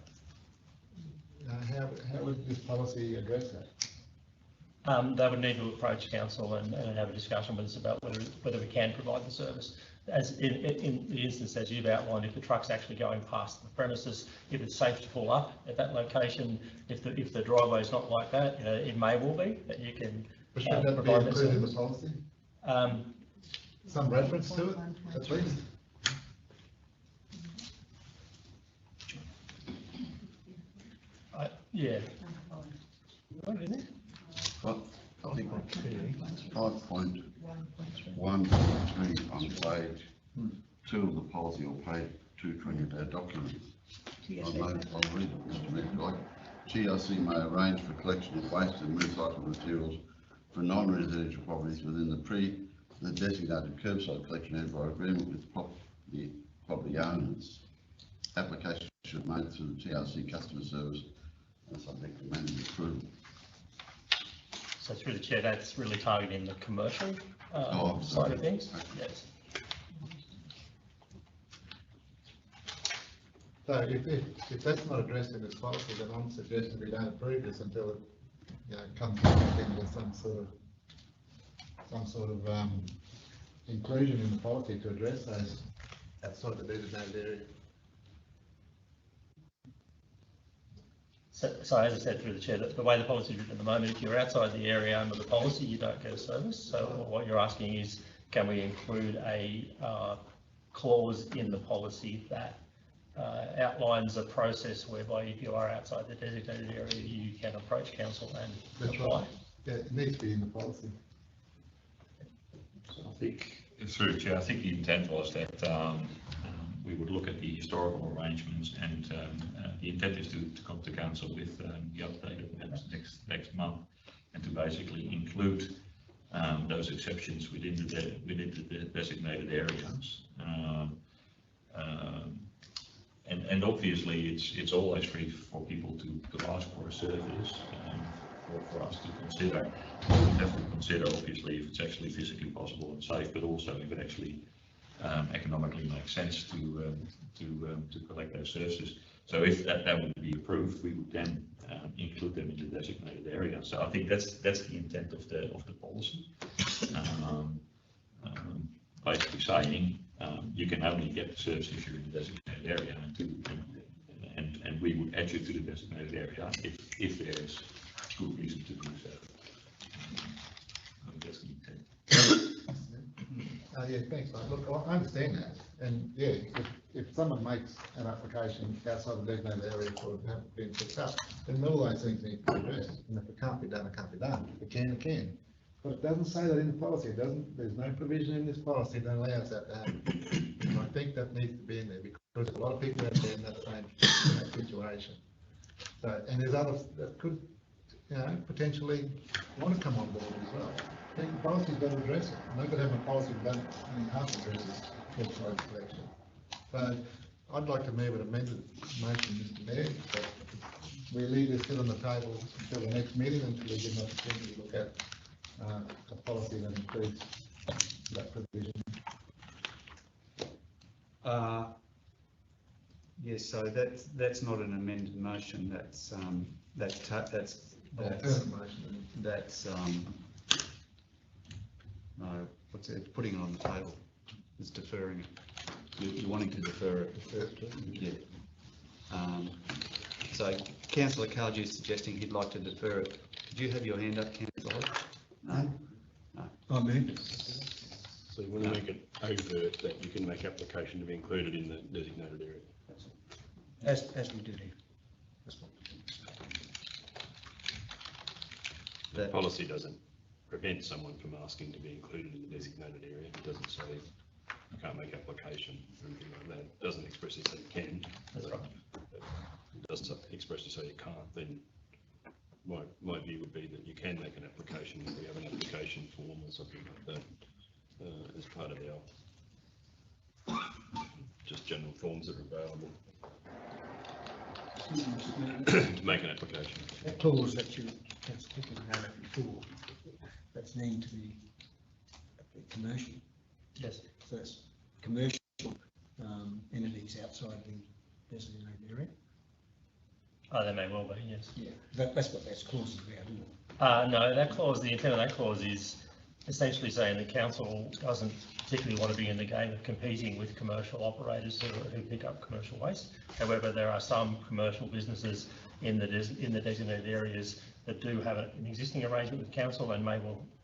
how would this policy address that? They would need to approach council and have a discussion with us about whether we can provide the service. As in the instance as you've outlined, if the truck's actually going past the premises, if it's safe to pull up at that location, if the driveway is not like that, you know, it may well be that you can But should that be provide that included in the service. policy? Some reference to it, at least? Yeah. What is it? But I think 5.13 on page 2 of the policy, or page 220 of our document. I'll read it, Mr. Mayor, if you like. GRC may arrange for collection of waste and recycled materials for non-residential properties within the designated curbside collection area by agreement with the property owners. Application should be made through the TRC customer service and subject to manual approval. So through the chair, that's really targeting the commercial side sorry. of things. Okay. Yes. So if that's not addressed in this policy, then I'm suggesting we don't approve this until it, you know, comes back in with some sort of inclusion in the policy to address those outside the designated area. So as I said through the chair, the way the policy is written at the moment, if you're outside the area under the policy, you don't get a service. So what you're asking is, can we include a clause in the policy that outlines a process whereby if you are outside the designated area, you can approach council and apply? Right. Yeah, it needs to be in the policy. I think, through the chair, I think the intent was that we would look at the historical arrangements, and the intent is to come to council with the updated maps next month, and to basically include those exceptions within the designated areas. And obviously, it's always free for people to ask for a service, for us to consider. We have to consider, obviously, if it's actually physically possible and safe, but also if it actually economically makes sense to collect those services. So if that would be approved, we would then include them in the designated area. So I think that's the intent of the policy. Basically saying you can only get the service if you're in the designated area, and we would add you to the designated area if there's good reason to do so. I think that's the intent. Yeah, thanks, mate. Look, I understand that, and yeah, if someone makes an application outside the designated area for have been picked up, then all those things need to be addressed, and if it can't be done, it can't be done. If it can, it can. But it doesn't say that in the policy. It doesn't. There's no provision in this policy that allows that to happen. And I think that needs to be in there because there's a lot of people out there in that same situation. So, and there's others that could, you know, potentially want to come on board as well. I think the policy's got to address it. I'm not going to have a policy that doesn't have to address this curbside collection. So I'd like to move an amended motion, Mr. Mayor, that we leave this still on the table until the next meeting, until we get an opportunity to look at a policy that includes that provision. Yes, so that's not an amended motion. That's Alternate motion. that's no, what's it? Putting it on the table. It's deferring it. You're wanting to defer it. Yeah. So Councillor Cardew is suggesting he'd like to defer it. Could you have your hand up, Councillor? No? No. I mean, So you want to make it overt that you can make application to be included in the designated area. As we do here. The policy doesn't prevent someone from asking to be included in the designated area. It doesn't say you can't make application or anything like that. It doesn't expressly say you can. That's right. It doesn't expressly say you can't. Then my view would be that you can make an application if we have an application form or something like that as part of our just general forms that are available to make an application. That clause that you, that's taken out of before, that's named to be commercial. Yes. So it's commercial entities outside the designated area. Oh, there may well be, yes. Yeah, that's what that clause is about, isn't it? No, that clause, the intent of that clause is essentially saying the council doesn't particularly want to be in the game of competing with commercial operators who pick up commercial waste. However, there are some commercial businesses in the designated areas that do have an existing arrangement with council, and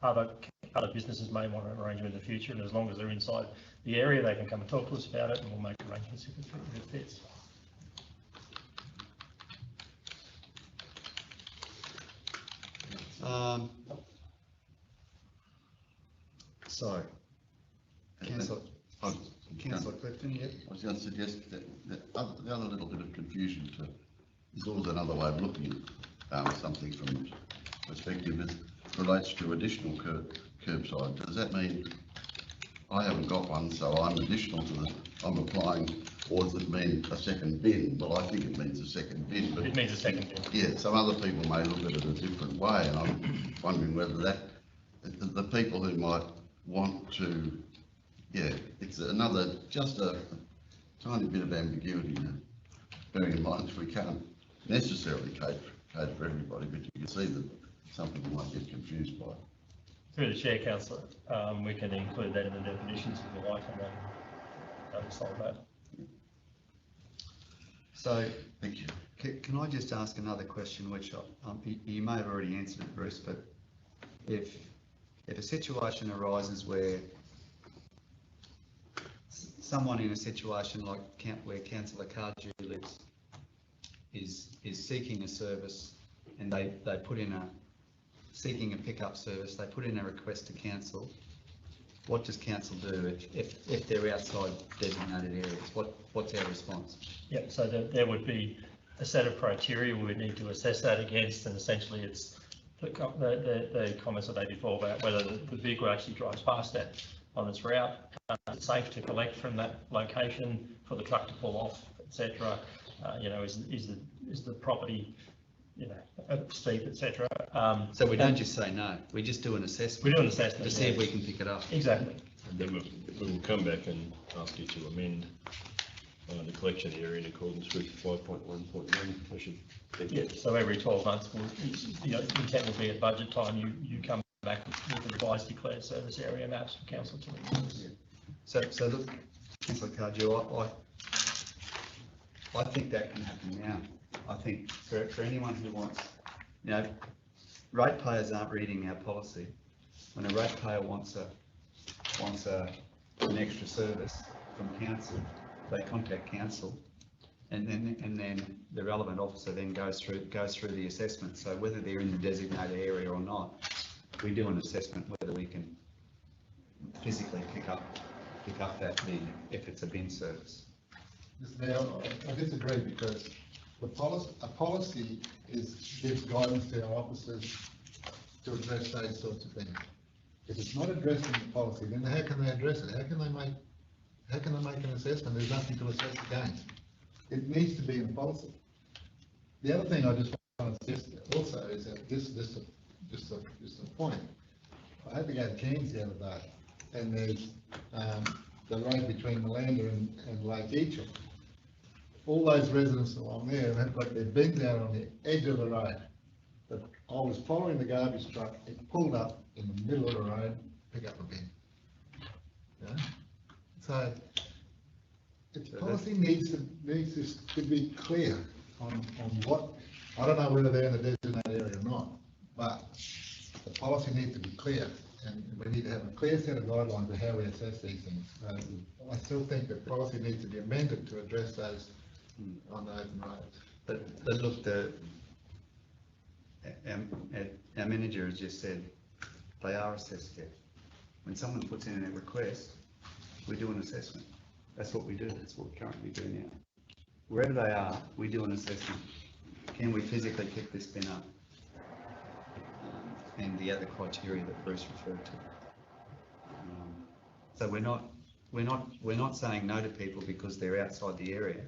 other businesses may want an arrangement in the future. And as long as they're inside the area, they can come and talk to us about it, and we'll make arrangements if it fits. So, Councillor Clifton, yeah. I was going to suggest that the other little bit of confusion is also another way of looking at something from the perspective that relates to additional curbside. Does that mean I haven't got one, so I'm additional to I'm applying, or does it mean a second bin? Well, I think it means a second bin. But it means a second bin. Yeah, some other people may look at it a different way, and I'm wondering whether the people who might want to, it's just a tiny bit of ambiguity now. Bearing in mind we can't necessarily cater for everybody, but you can see that some people might get confused by it. Through the chair, councillor, we can include that in the definitions if you like, and then solve that. So, thank you. Can I just ask another question, which you may have already answered it, Bruce, but if a situation arises where someone in a situation like where Councillor Cardew lives is seeking a service, and they put in seeking a pickup service, they put in a request to council, what does council do if they're outside designated areas? What's our response? Yep, so there would be a set of criteria we would need to assess that against, and essentially it's the comments I made before about whether the vehicle actually drives past that on its route, it's safe to collect from that location, for the truck to pull off, etc. Is the property, steep, etc. So we don't just say no, we just do an assessment. We do an assessment to see if we can pick it up. Exactly. And then we will come back and ask you to amend the collection area in accordance with 5.1.1. I should think. Yeah, so every 12 months, the intent will be at budget time, you come back with the revised declared service area maps for council to review. So look, Councillor Cardew, I think that can happen now. I think for anyone who wants, ratepayers aren't reading our policy. When a ratepayer wants an extra service from council, they contact council, and then the relevant officer then goes through the assessment. So whether they're in the designated area or not, we do an assessment whether we can physically pick up that bin if it's a bin service. Now, I disagree, because a policy gives guidance to our officers to address those sorts of things. If it's not addressed in the policy, then how can they address it? How can they make an assessment? There's nothing to assess against. It needs to be in the policy. The other thing I just want to suggest also is that just a point. I had to go to Cairns the other day, and there's the road between Malanda and Lake Eacham. All those residents along there have got their bins out on the edge of the road. But I was following the garbage truck, it pulled up in the middle of the road, pick up a bin. So the policy needs to be clear on what, I don't know whether they're in the designated area or not, but the policy needs to be clear and we need to have a clear set of guidelines of how we assess these things. I still think that policy needs to be amended to address those on the open roads. But look, our manager has just said they are assessed here. When someone puts in a request, we do an assessment. That's what we do. That's what we currently do now. Wherever they are, we do an assessment. Can we physically pick this bin up? And the other criteria that Bruce referred to. So we're not saying no to people because they're outside the area.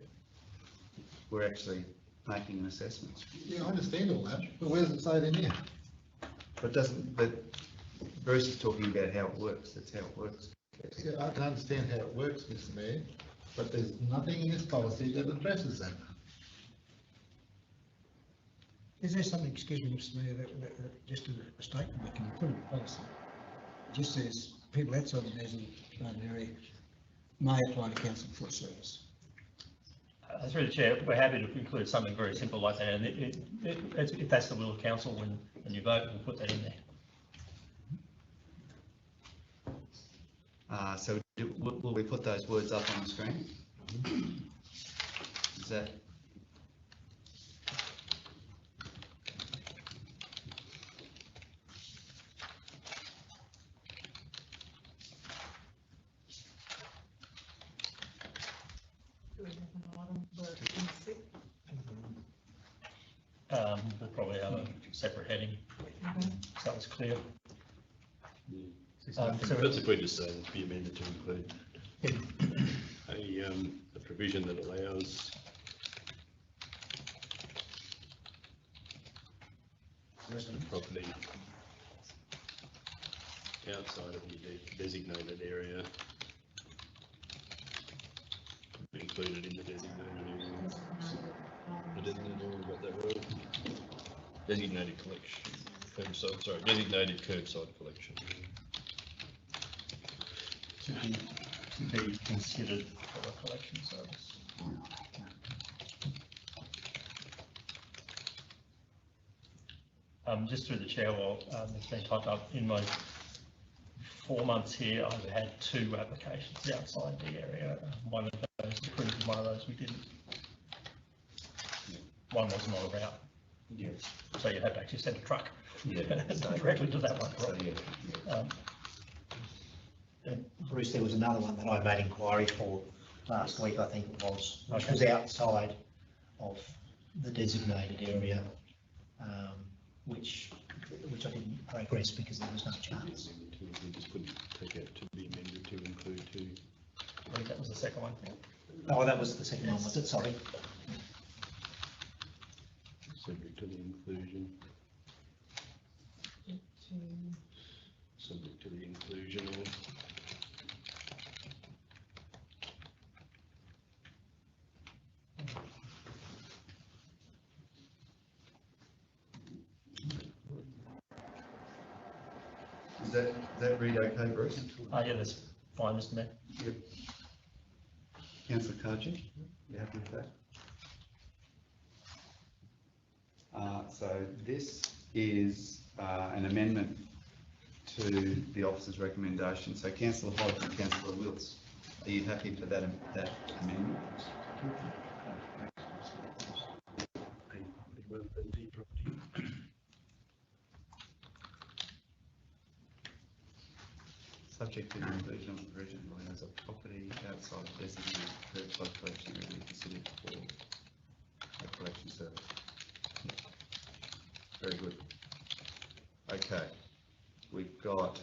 We're actually making an assessment. Yeah, I understand all that, but where does it say it in here? But Bruce is talking about how it works. That's how it works. Yeah, I can understand how it works, Mr. Mayor, but there's nothing in this policy that addresses that. Is there something, excuse me, Mr. Mayor, that just a statement that can be put in policy? It just says people outside the designated area may apply to council for a service. Through the chair, we're happy to include something very simple like that, and if that's the will of council when you vote, we'll put that in there. So will we put those words up on the screen? Is that? Do we have an item where it can sit? We'll probably have a separate heading, so it's clear. So that's if we just say it be amended to include a provision that allows property outside of the designated area to be included in the designated area. The designated area, got that word? Designated collection, curbside, sorry, designated curbside collection. To be considered for a collection service. Just through the chair, while it's been typed up, in my 4 months here, I've had 2 applications outside the area. One of those approved, one of those we didn't. One was not a route. Yes. So you had to actually send a truck directly to that one. Bruce, there was another one that I made inquiry for last week, I think it was, which was outside of the designated area, which I didn't progress because there was no chance. We just couldn't take out to be amended to include to. I think that was the second one. Oh, that was the second one, was it? Sorry. Subject to the inclusion. Subject to the inclusion of. Does that read okay, Bruce? Yeah, that's fine, Mr. Mayor. Yep. Councillor Cargy, you happy with that? So this is an amendment to the officer's recommendation. So Councillor Hodge and Councillor Wills, are you happy for that amendment? Subject to the inclusion of the provision as a property outside the designated curbside collection area considered for a collection service. Very good. Okay, we've got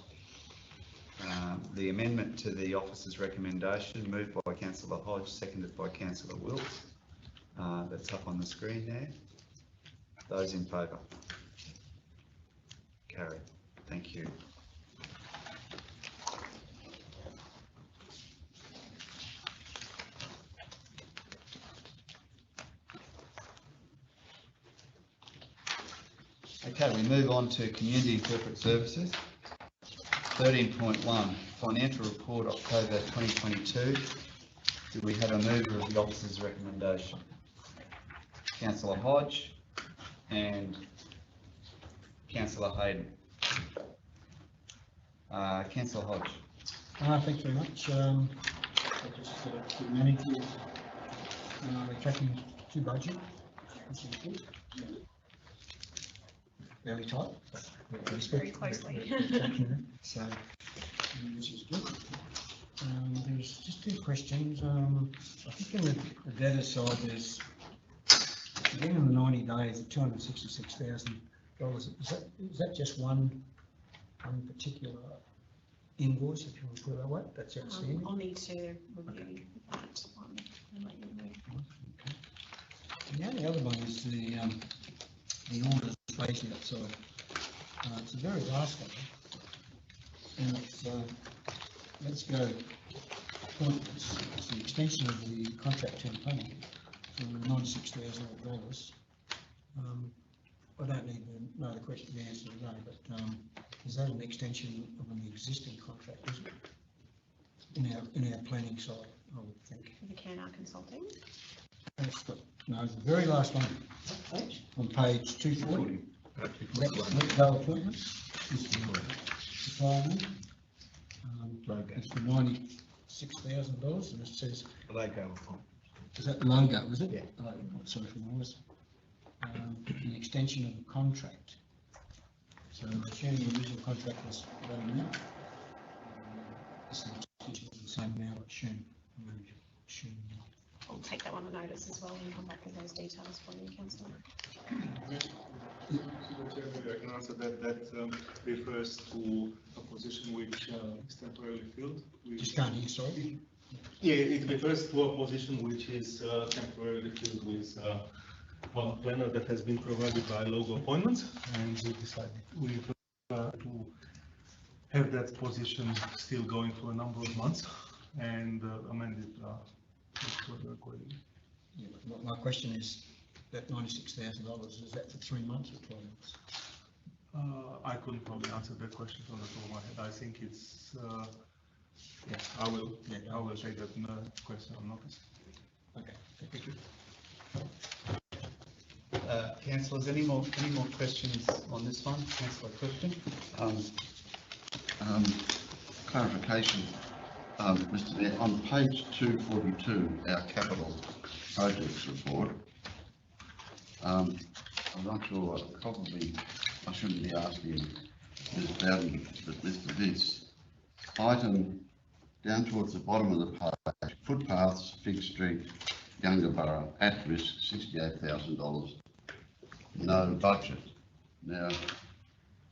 the amendment to the officer's recommendation, moved by Councillor Hodge, seconded by Councillor Wills. That's up on the screen there. Those in favour? Carried. Thank you. Okay, we move on to Community and Corporate Services. 13.1, Financial Report October 2022. Do we have a mover of the officer's recommendation? Councillor Hodge and Councillor Hayden. Councillor Hodge. Thanks very much. I just to manage it, we're tracking to budget, which is good. Very tight. Very closely. So, which is good. There's just two questions. I think in the debtor side, there's, again, in the 90 days, $266,000. Is that just one particular invoice, if you want to put it that way? That's outstanding. I'll need to review that one and let you know. Okay. And the only other one is the orders facing outside. It's the very last one. And it's, let's go, it's the extension of the contract term funding for $96,000. I don't need to know the question, the answer today, but is that an extension of an existing contract, is it? In our planning side, I would think. The Canard Consulting. That's the, no, the very last one, on page 240. Go appointment. It's for $96,000, and it says. Logo. Is that the logo, is it? Yeah. Sorry for the noise. An extension of the contract. So I'm assuming the original contract was that amount. This is the extension of the same amount, I assume. I'll take that one on notice as well and come back with those details for you, Councillor. I can answer that. That refers to a position which is temporarily filled. Just can't hear, sorry. Yeah, it refers to a position which is temporarily filled with one planner that has been provided by local appointments, and we decided we prefer to have that position still going for a number of months and amend it further accordingly. Yeah, but my question is, that $96,000, is that for 3 months or 12 months? I couldn't probably answer that question from the top of my head. I think it's, yeah, I will take that question on notice. Okay, thank you. Councillors, any more questions on this one? Councillor Clifton. Clarification, Mr. Mayor, on page 242, our capital projects report, I'm not sure, probably I shouldn't be asking Ms. Bowden, but Mr. This item down towards the bottom of the page, footpaths, Fig Street, Gungaburra, at risk, $68,000, no budget. Now,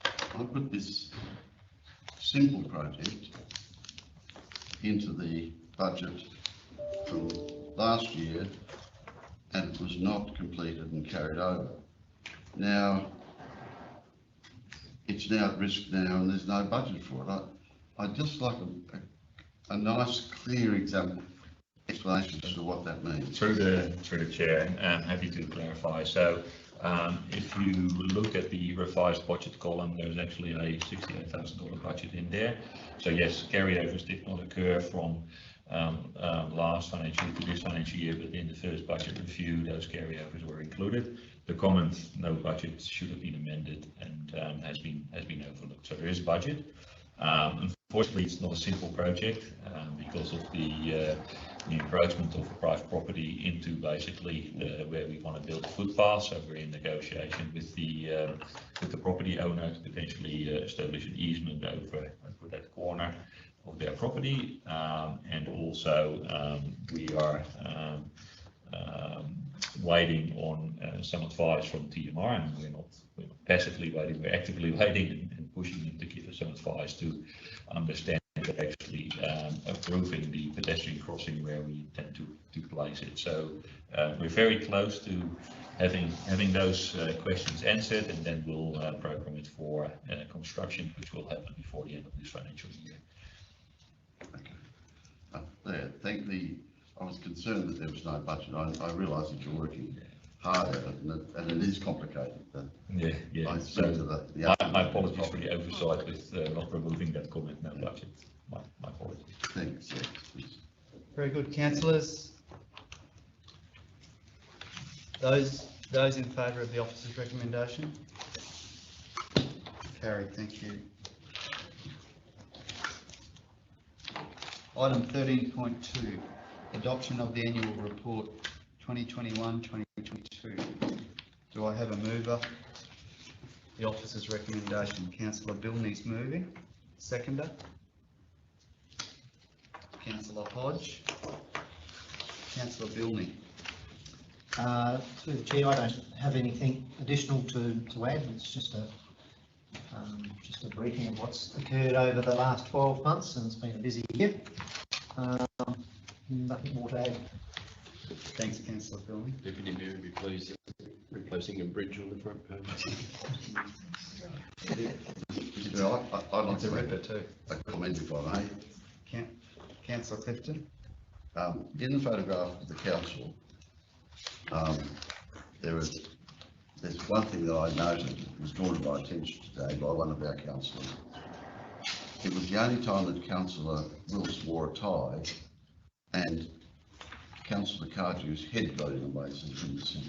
I put this simple project into the budget from last year, and it was not completed and carried over. Now, it's now at risk now, and there's no budget for it. I'd just like a nice, clear example, explanation as to what that means. Through the chair, I'm happy to clarify. So if you look at the revised budget column, there's actually a $68,000 budget in there. So yes, carryovers did not occur from last financial year to this financial year, but in the first budget review, those carryovers were included. The comment, no budget, should have been amended and has been overlooked. So there is budget. Unfortunately, it's not a simple project because of the encroachment of a private property into basically where we want to build a footpath. So we're in negotiation with the property owner to potentially establish an easement over that corner of their property, and also we are waiting on some advice from TMR, and we're not passively waiting, we're actively waiting and pushing them to give us some advice to understand that actually approving the pedestrian crossing where we intend to place it. So we're very close to having those questions answered, and then we'll program it for construction, which will happen before the end of this financial year. Okay. I was concerned that there was no budget. I realise that you're working hard at it, and it is complicated. Yeah. I So my apologies for the oversight with not removing that comment, no budget. My apologies. Thanks. Yeah. Very good, councillors. Those in favour of the officer's recommendation? Carried, thank you. Item 13.2, adoption of the annual report 2021-2022. Do I have a mover? The officer's recommendation. Councillor Bilney's moving. Seconder? Councillor Hodge. Councillor Bilney. Through the chair, I don't have anything additional to add. It's just a briefing of what's occurred over the last 12 months, and it's been a busy year. Nothing more to add. Thanks, Councillor Bilney. Deputy Mayor would be pleased replacing a bridge on the front page. I'd like to Ripper make too. a comment if I may. Councillor Clifton. In the photograph of the council, there's one thing that I noted that was drawn to my attention today by one of our councillors. It was the only time that Councillor Wills wore a tie, and Councillor Cardew's head got in the way, so he couldn't see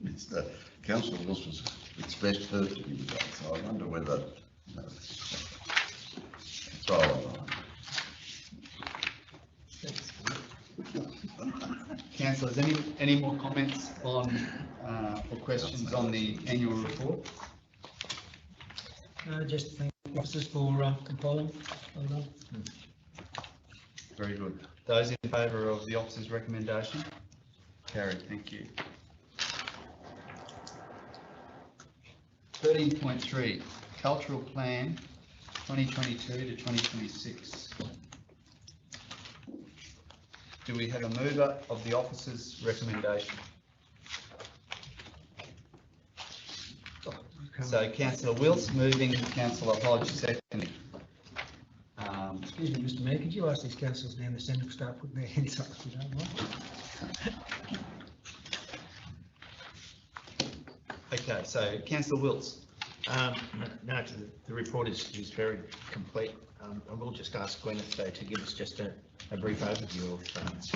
it. Councillor Wills was expressed hurt to him today, so I wonder whether, throw it on. Councillors, any more comments on or questions on the annual report? Just thank the officers for compiling. Well done. Very good. Those in favour of the officer's recommendation? Carried, thank you. 13.3, cultural plan 2022 to 2026. Do we have a mover of the officer's recommendation? So Councillor Wills moving, Councillor Hodge seconding. Excuse me, Mr Mayor, could you ask these councillors down the centre to start putting their hands up if you don't mind? Okay, so Councillor Wills. No, the report is very complete. I will just ask Gwyneth though to give us just a brief overview of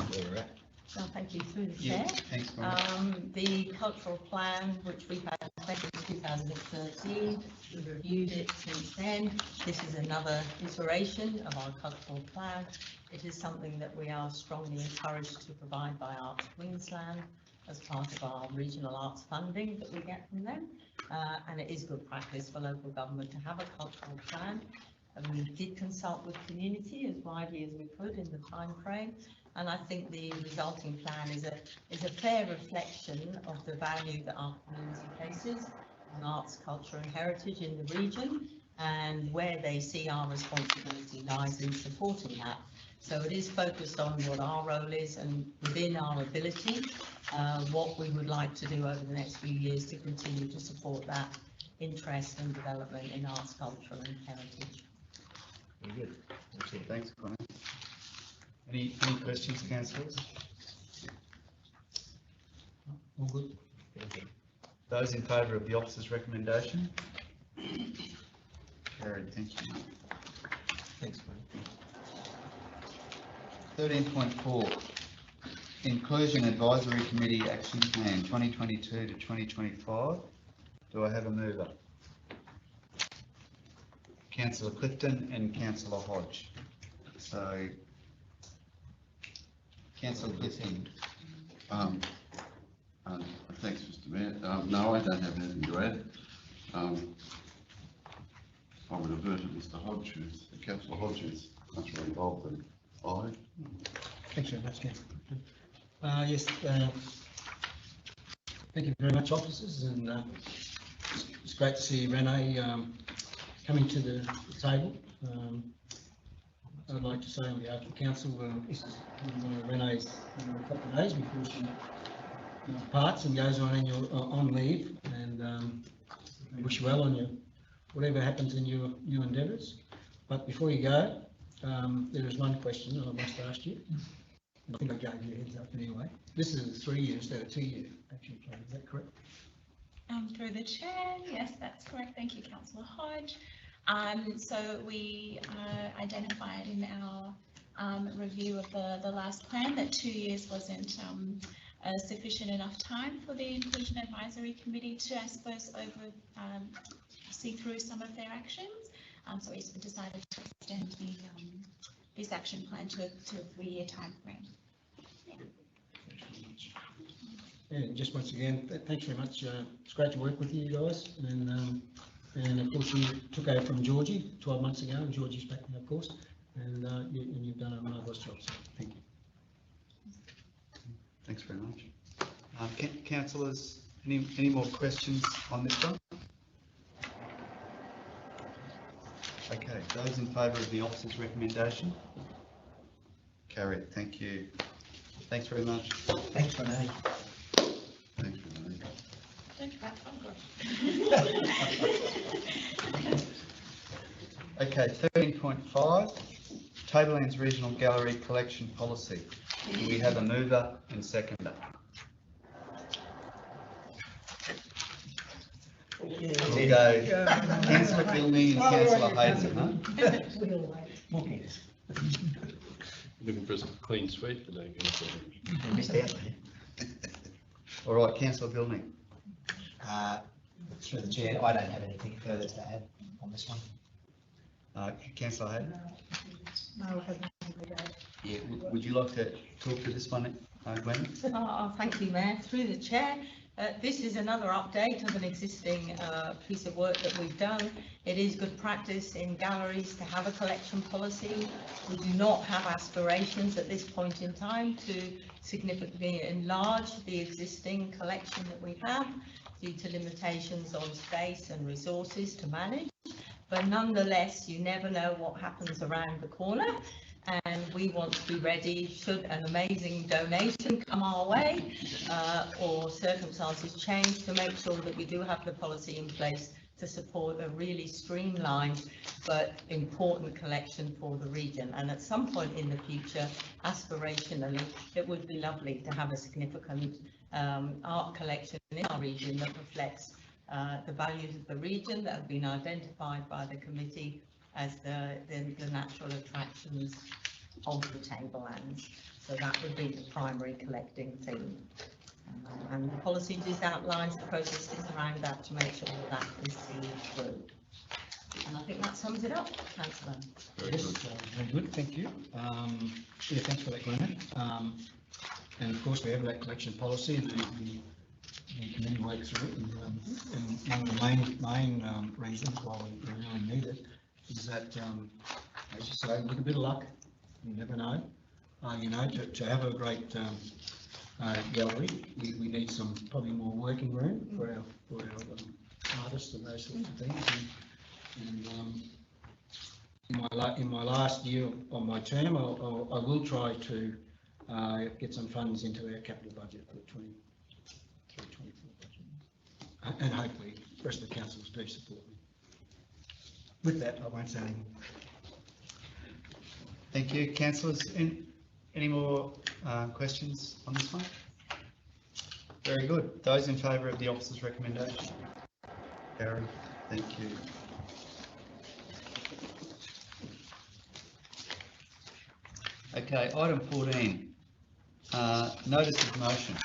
where we're at. Well, thank you through the Yeah, chair. thanks, Gwyneth. The cultural plan, which we've had in place since 2013, we've reviewed it since then. This is another iteration of our cultural plan. It is something that we are strongly encouraged to provide by Arts Queensland as part of our regional arts funding that we get from them. And it is good practice for local government to have a cultural plan. And we did consult with community as widely as we could in the time frame. And I think the resulting plan is a fair reflection of the value that our community places on arts, culture and heritage in the region, and where they see our responsibility lies in supporting that. So it is focused on what our role is and within our ability, what we would like to do over the next few years to continue to support that interest and development in arts, culture and heritage. Very good. That's it. Thanks, Gwyneth. Any questions, councillors? All good. Thank you. Those in favour of the officer's recommendation? Carried, thank you. Thanks, mate. 13.4, Inclusion Advisory Committee Action Plan 2022 to 2025. Do I have a mover? Councillor Clifton and Councillor Hodge. So, Councillor Clifton. Thanks, Mr Mayor. No, I don't have anything to add. I would avert to Mr Hodge, Councillor Hodge is much more involved than I. Thanks very much, Councillor. Yes, thank you very much, officers, and it's great to see Renee coming to the table. I'd like to say on behalf of the council, this is Renee's a couple of days before she departs and goes on leave, and wish you well on your whatever happens in your new endeavours. But before you go, there is one question that I must ask you. I think I gave you a heads up anyway. This is a 3-year instead of 2-year action plan, is that correct? Through the chair, yes, that's correct. Thank you, Councillor Hodge. So we identified in our review of the last plan that 2 years wasn't sufficient enough time for the Inclusion Advisory Committee to, I suppose, see through some of their actions. So we decided to extend this action plan to a 3-year timeframe. And just once again, thanks very much. It's great to work with you guys. And of course, you took over from Georgie 12 months ago, and Georgie's back now, of course. And you've done a marvellous job, so thank you. Thanks very much. Councillors, any more questions on this one? Okay, those in favour of the officer's recommendation? Carried, thank you. Thanks very much. Thanks, Renee. Thanks, Renee. Don't wrap up. Okay, 13.5, Tablelands Regional Gallery Collection Policy. Do we have a mover and seconder? We'll go Councillor Gilney and Councillor Hayden, huh? Looking for a clean sweep today. Missed out there. All right, Councillor Gilney. Through the chair, I don't have anything further to add on this one. Councillor Hayden? No, I have nothing to add. Yeah, would you like to talk to this one, Gwen? Thank you, Mayor. Through the chair, this is another update of an existing piece of work that we've done. It is good practice in galleries to have a collection policy. We do not have aspirations at this point in time to significantly enlarge the existing collection that we have due to limitations on space and resources to manage. But nonetheless, you never know what happens around the corner. And we want to be ready should an amazing donation come our way or circumstances change, to make sure that we do have the policy in place to support a really streamlined but important collection for the region. And at some point in the future, aspirationally, it would be lovely to have a significant art collection in our region that reflects the values of the region that have been identified by the committee as the natural attractions of the Tablelands. So that would be the primary collecting theme. And the policy just outlines the processes around that to make sure that that is seen through. And I think that sums it up, Councillor. Yes, very good, thank you. Yeah, thanks for that, Glenn. And of course, we have that collection policy, and we can then work through it. And one of the main reasons why we really need it is that, as you say, with a bit of luck, you never know. You know, to have a great gallery, we need some probably more working room for our artists and those sorts of things. And in my last year on my term, I will try to get some funds into our capital budget for the 23-24 budget, and hopefully the rest of the councils do support me. With that, I won't say any more. Thank you. Councillors, any more questions on this one? Very good. Those in favour of the officer's recommendation? Carried. Thank you. Okay, item 14, notice of motion.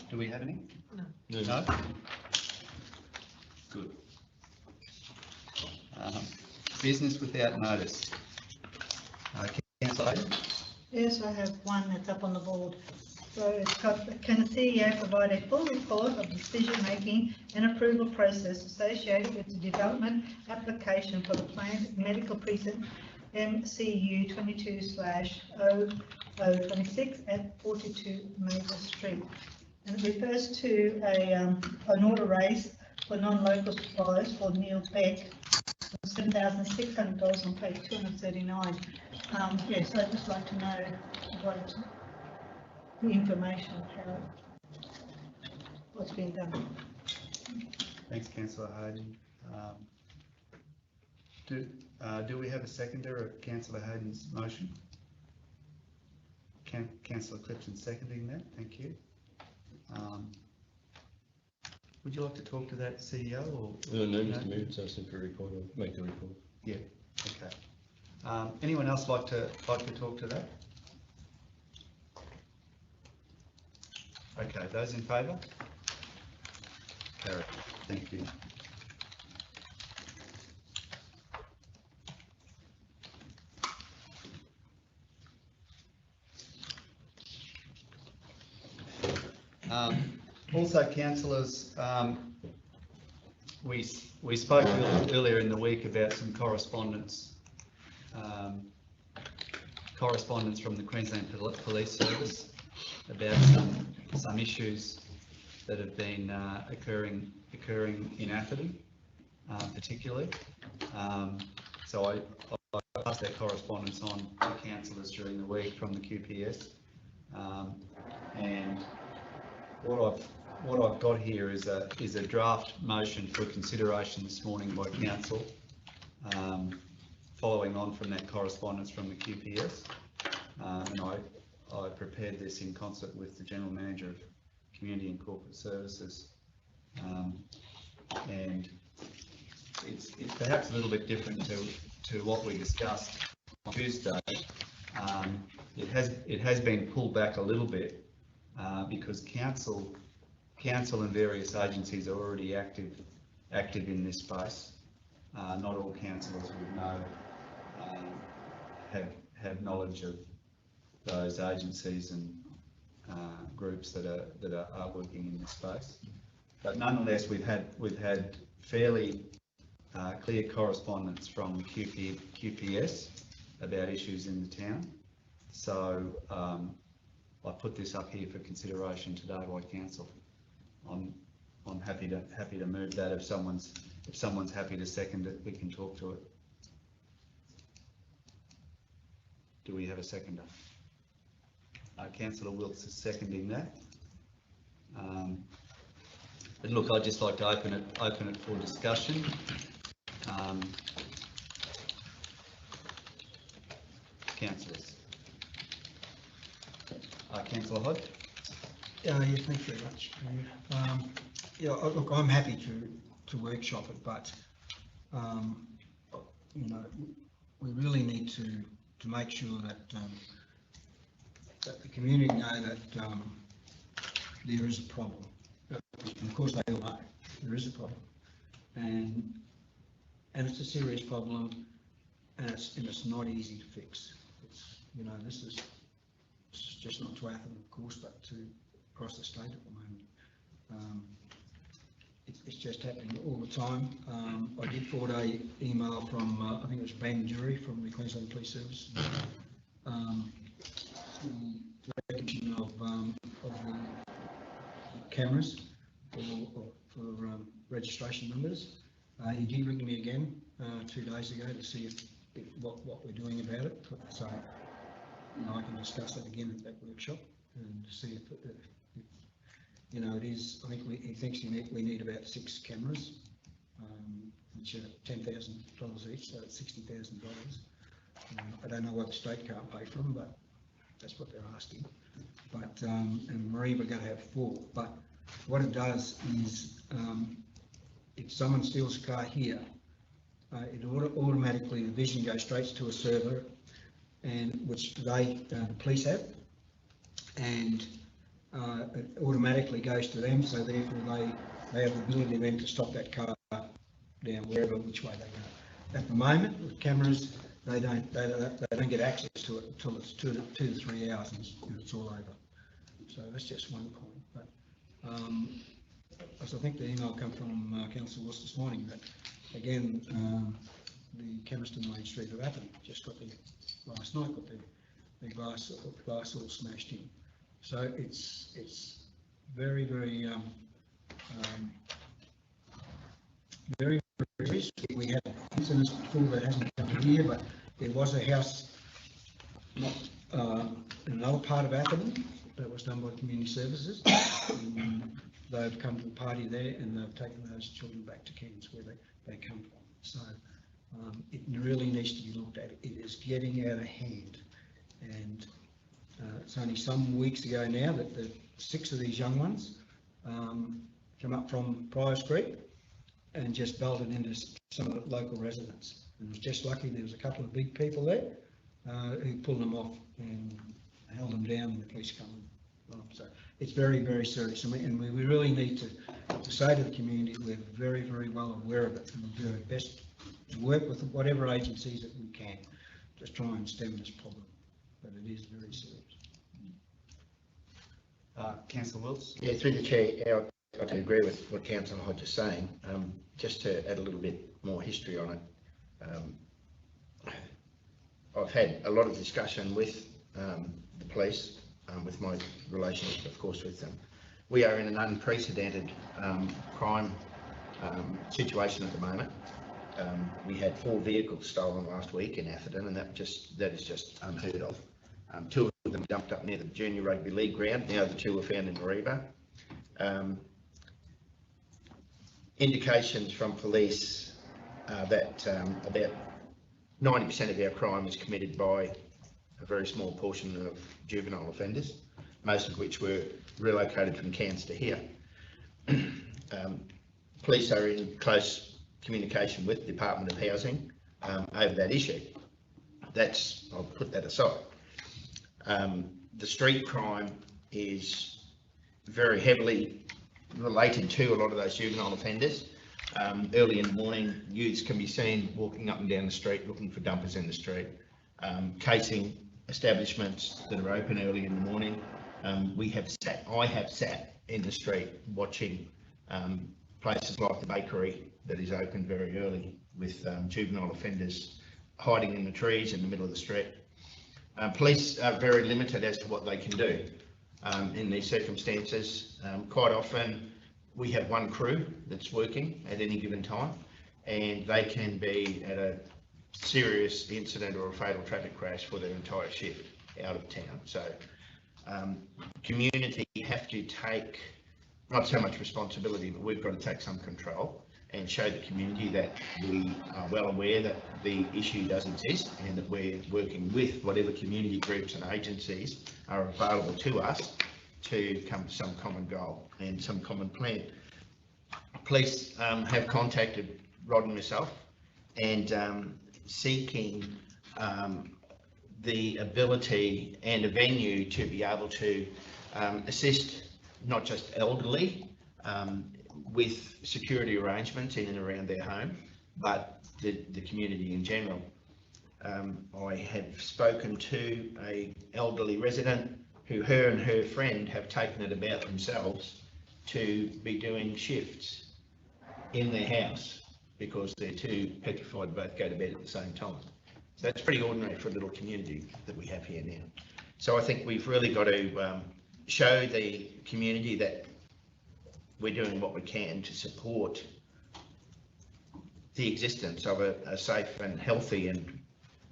Do we have any? No. No? Good. Business without notice. Councillor Hayden? Yes, I have one that's up on the board. So it's got, can the CEO provide a full report of decision-making and approval process associated with the development application for the planned medical precinct MCU 22/0026 at 42 Maple Street? And it refers to an order raised for non-local suppliers for Neil Beck, $7,600 on page 239. Yes, I'd just like to know what the information of how what's been done. Thanks, Councillor Hayden. Do we have a seconder of Councillor Hayden's motion? Councillor Clifton seconding that, thank you. Would you like to talk to that CEO or? No, Mr. Mayor, it's asking for a report. I'll make the report. Yeah, okay. Anyone else like to talk to that? Okay, those in favour? Carried, thank you. Also, councillors, we spoke earlier in the week about some correspondence from the Queensland Police Service about some issues that have been occurring in Atherton, particularly. So I passed that correspondence on to councillors during the week from the QPS, and what I've got here is a draft motion for consideration this morning by council, following on from that correspondence from the QPS, and I prepared this in concert with the General Manager of Community and Corporate Services, and it's perhaps a little bit different to what we discussed on Tuesday. It has been pulled back a little bit because council and various agencies are already active in this space. Not all councillors would know have knowledge of those agencies and groups that are working in this space. But nonetheless, we've had fairly clear correspondence from QPS about issues in the town. So I put this up here for consideration today by council. I'm happy to move that. If someone's happy to second it, we can talk to it. Do we have a seconder? Councillor Wilkes is seconding that. But look, I'd just like to open it for discussion. Councillors. Councillor Hodge. Yeah, thanks very much. Yeah, look, I'm happy to workshop it, but you know, we really need to make sure that that the community know that there is a problem. And of course, they all know there is a problem, and it's a serious problem, and it's not easy to fix. You know, this is just not to Atherton, of course, but to across the state at the moment. It's just happening all the time. I did forward a email from I think it was Ben Jury from the Queensland Police Service. The recognition of the cameras for registration numbers. He did ring me again 2 days ago to see what we're doing about it. So you know, I can discuss that again at that workshop and see if you know, it is. I think he thinks we need about 6 cameras, which are $10,000 each, so it's $60,000. I don't know what the state can't pay for them, but that's what they're asking. But and Marie, we're going to have 4. But what it does is, if someone steals a car here, it automatically, the vision goes straight to a server, and which the police have, and it automatically goes to them. So therefore, they have the ability then to stop that car down which way they go. At the moment, with cameras, they don't get access to it until it's 2 to 3 hours and it's all over. So that's just one point. But as I think the email came from Councillor Wilson this morning, that again the Camerston Main Street of Atherton just got last night got the glass all smashed in. So it's very very risky. We had incidents before that hasn't come here, but there was a house not in another part of Atherton that was done by Community Services. They've come to the party there and they've taken those children back to Cairns where they come from. So it really needs to be looked at. It is getting out of hand, and it's only some weeks ago now that the 6 of these young ones come up from Priors Creek and just belted into some of the local residents. And it was just lucky there was a couple of big people there who pulled them off and held them down, and the police come. So it's very, very serious, and we really need to say to the community we're very, very well aware of it, and we'll do our best to work with whatever agencies that we can to try and stem this problem. But it is very serious. Councillor Wills? Yeah, through the chair, I can agree with what Councillor Hodge is saying. Just to add a little bit more history on it, I've had a lot of discussion with the police, with my relationship, of course, with them. We are in an unprecedented crime situation at the moment. We had 4 vehicles stolen last week in Atherton, and that is just unheard of. 2 of them dumped up near the Junior Rugby League ground. The other 2 were found in Mareeba. Indications from police that about 90% of our crime is committed by a very small portion of juvenile offenders, most of which were relocated from Cairns to here. Police are in close communication with the Department of Housing over that issue. I'll put that aside. The street crime is very heavily related to a lot of those juvenile offenders. Early in the morning, youths can be seen walking up and down the street looking for dumpers in the street, casing establishments that are open early in the morning. I have sat in the street watching places like the bakery that is open very early with juvenile offenders hiding in the trees in the middle of the street. Police are very limited as to what they can do in these circumstances. Quite often we have one crew that's working at any given time, and they can be at a serious incident or a fatal traffic crash for their entire shift out of town. So community have to take not so much responsibility, but we've got to take some control and show the community that we are well aware that the issue does exist and that we're working with whatever community groups and agencies are available to us to come to some common goal and some common plan. Police have contacted Rod and myself and seeking the ability and a venue to be able to assist not just elderly with security arrangements in and around their home, but the community in general. I have spoken to an elderly resident who her and her friend have taken it about themselves to be doing shifts in their house because they're too petrified to both go to bed at the same time. So that's pretty ordinary for a little community that we have here now. So I think we've really got to show the community that we're doing what we can to support the existence of a safe and healthy and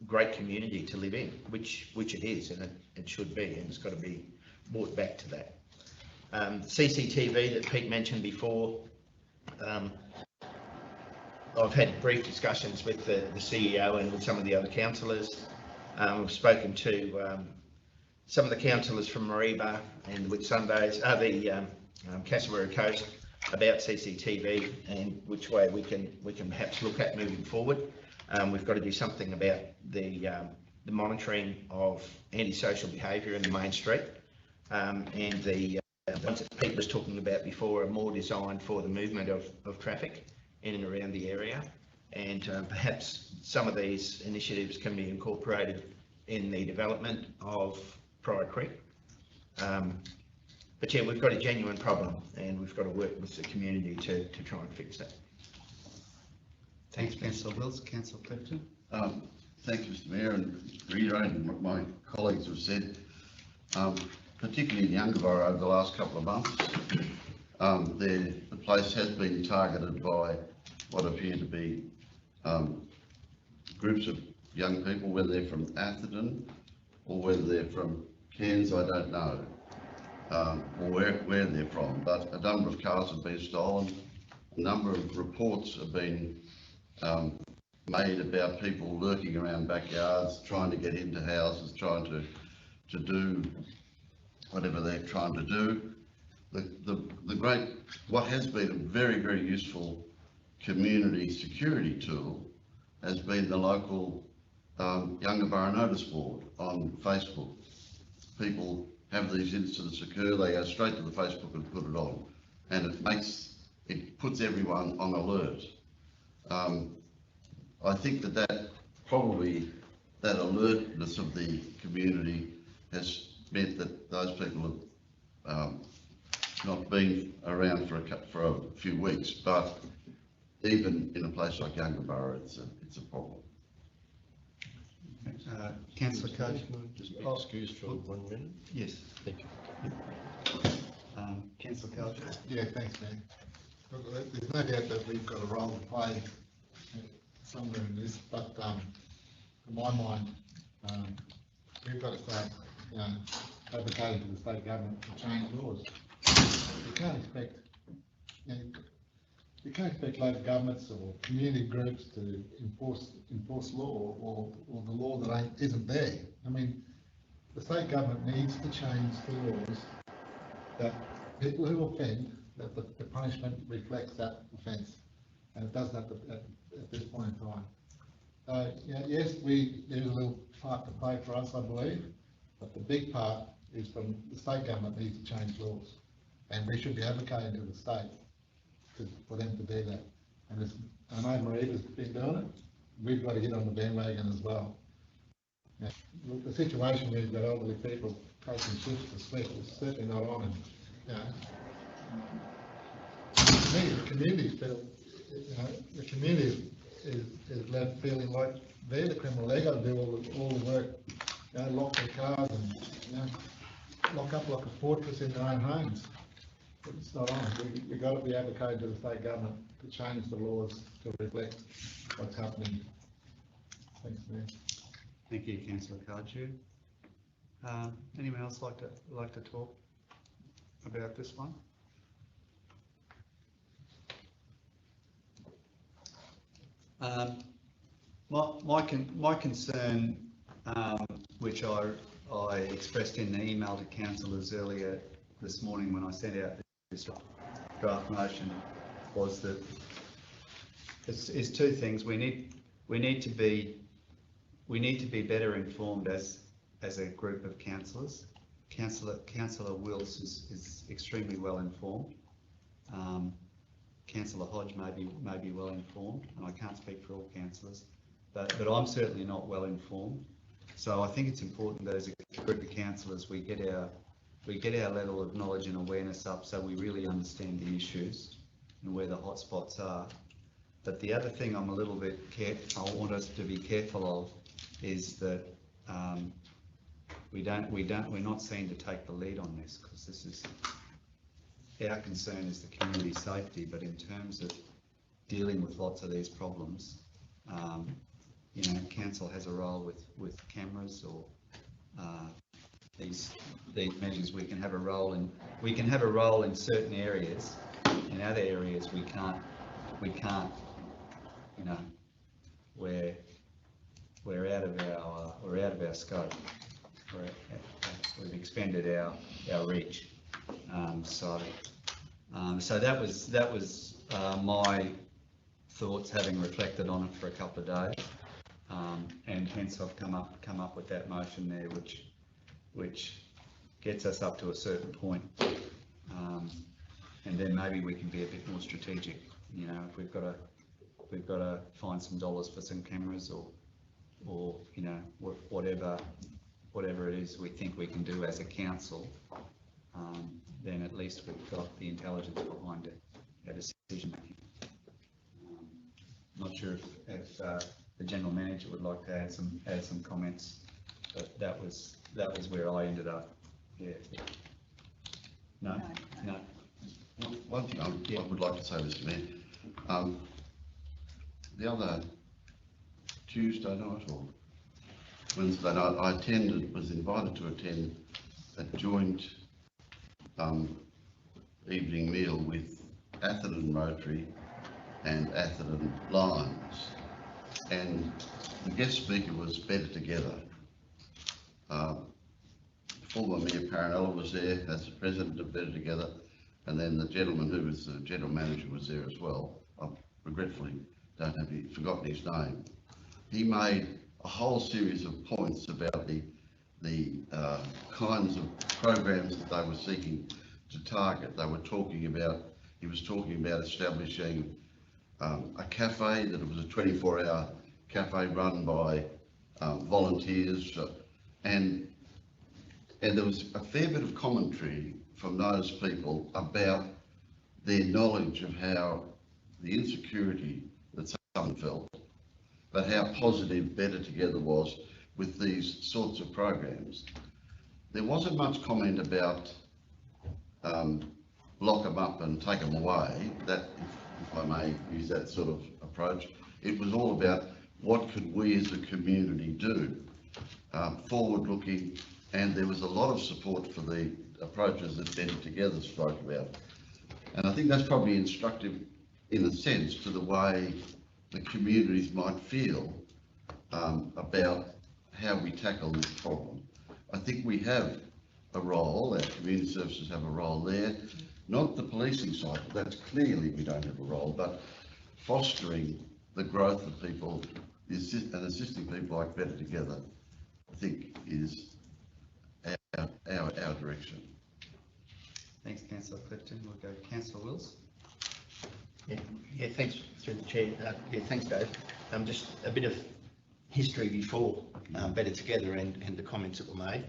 great community to live in, which it is, and it should be, and it's got to be brought back to that. CCTV that Pete mentioned before, I've had brief discussions with the CEO and with some of the other councillors. I've spoken to some of the councillors from Mareeba and the Whitsundays, the Castlemaine Coast, about CCTV and which way we can perhaps look at moving forward. We've got to do something about the monitoring of antisocial behaviour in the main street, and the ones that Pete was talking about before are more designed for the movement of traffic in and around the area, and perhaps some of these initiatives can be incorporated in the development of Pryor Creek. But yeah, we've got a genuine problem and we've got to work with the community to try and fix that. Thanks, Councillor Wills. Councillor Clifton. Thank you, Mr Mayor, and reiterating what my colleagues have said, particularly in Yungaburra over the last couple of months, the place has been targeted by what appear to be groups of young people, whether they're from Atherton or whether they're from Cairns, I don't know, or where they're from, but a number of cars have been stolen. A number of reports have been made about people lurking around backyards, trying to get into houses, trying to do whatever they're trying to do. What has been a very, very useful community security tool has been the local Yungaburra notice board on Facebook. People have these incidents occur, they go straight to the Facebook and put it on, and it puts everyone on alert. I think that alertness of the community has meant that those people not been around for a few weeks, but even in a place like Yungaburra, it's a problem. Councillor Coach? Just be excused for 1 minute. Yes. Thank you. Councillor Coach? Yeah, thanks, man. Look, there's no doubt that we've got a role to play somewhere in this, but in my mind, we've got to start, advocating to the state government to change laws. You can't expect, you can't expect local governments or community groups to enforce law or the law that isn't there. I mean, the state government needs to change the laws that people who offend, that the punishment reflects that offence, and it does that at this point in time. So, yes, there's a little part to play for us, I believe, but the big part is from the state government needs to change laws, and we should be advocating to the state for them to do that. And I know Maria's been doing it. We've got to get on the bandwagon as well. Now, look, the situation where you've got elderly people taking shifts to sleep is certainly not on. And, to me, the community feel, the community is left feeling like they're the criminal. They got to do all the work, lock their cars and lock up like a fortress in their own homes. It's not on. We've got to be advocating to the state government to change the laws to reflect what's happening. Thanks, Mayor. Thank you, Councillor Cardew. Anyone else like to talk about this one? My concern, which I expressed in the email to councillors earlier this morning when I sent out this draft motion, was that it's two things. We need to be better informed as a group of councillors. Councillor Wills is extremely well informed. Councillor Hodge may be well informed, and I can't speak for all councillors, but I'm certainly not well informed. So I think it's important that as a group of councillors we get our level of knowledge and awareness up, so we really understand the issues and where the hotspots are. But the other thing I'm a little bit I want us to be careful of is that we're not seen to take the lead on this, because this is our concern is the community safety. But in terms of dealing with lots of these problems, council has a role with cameras or these measures. We can have a role in certain areas. In other areas we can't. We're out of our scope. We've expended our reach. So that was my thoughts, having reflected on it for a couple of days, and hence I've come up with that motion there, which gets us up to a certain point, and then maybe we can be a bit more strategic. If we've got to find some dollars for some cameras or whatever it is we think we can do as a council, then at least we've got the intelligence behind our decision making. Not sure if the general manager would like to add some comments, but that was where I ended up. Yeah. No. One thing I would like to say, Mr. Mayor, the other Tuesday night or Wednesday night, I was invited to attend a joint evening meal with Atherton Rotary and Atherton Lions, and the guest speaker was Better Together. Former Mayor Parinella was there as the president of Better Together, and then the gentleman who was the general manager was there as well. I regretfully don't have forgotten his name. He made a whole series of points about the kinds of programs that they were seeking to target. He was talking about establishing a cafe, that it was a 24-hour cafe run by volunteers, and And there was a fair bit of commentary from those people about their knowledge of how the insecurity that some felt, but how positive Better Together was with these sorts of programs. There wasn't much comment about lock them up and take them away, that, if I may use that sort of approach. It was all about what could we as a community do, forward-looking, and there was a lot of support for the approaches that Better Together spoke about. And I think that's probably instructive, in a sense, to the way the communities might feel about how we tackle this problem. I think we have a role, our community services have a role there, not the policing side, that's clearly we don't have a role, but fostering the growth of people and assisting people like Better Together, I think is our direction. Thanks, Councillor Clifton. We'll go Councillor Wills. Yeah, thanks through the chair. Yeah, thanks, Dave. Just a bit of history before Better Together and the comments that were made.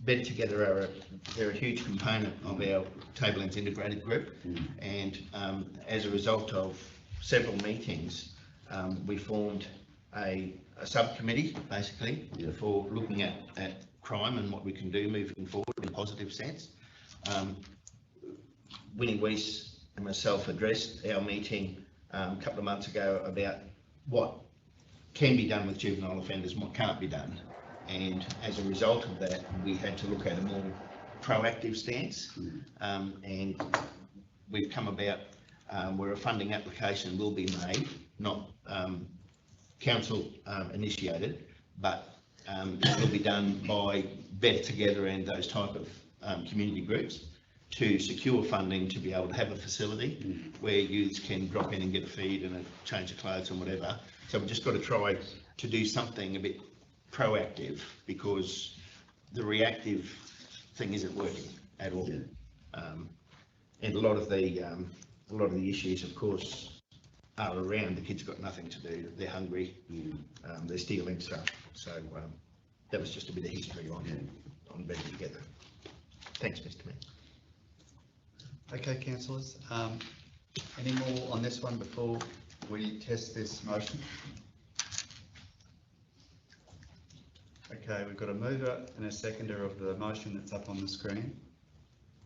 Better Together they're a huge component of our Tablelands Integrated Group, and as a result of several meetings, we formed a subcommittee basically for looking at crime and what we can do moving forward in a positive sense. Winnie Weiss and myself addressed our meeting a couple of months ago about what can be done with juvenile offenders and what can't be done. And as a result of that, we had to look at a more proactive stance. And we've come about where a funding application will be made, not council initiated, but it will be done by Better Together and those type of community groups to secure funding to be able to have a facility where youths can drop in and get a feed and a change of clothes and whatever. So we've just got to try to do something a bit proactive, because the reactive thing isn't working at all. And a lot of the issues, of course, are around the kids got nothing to do, they're hungry, they're stealing stuff. So that was just a bit of history on Better Together. Thanks, Mr. Mayor. Okay, councillors. Any more on this one before we test this motion? Okay, we've got a mover and a seconder of the motion that's up on the screen.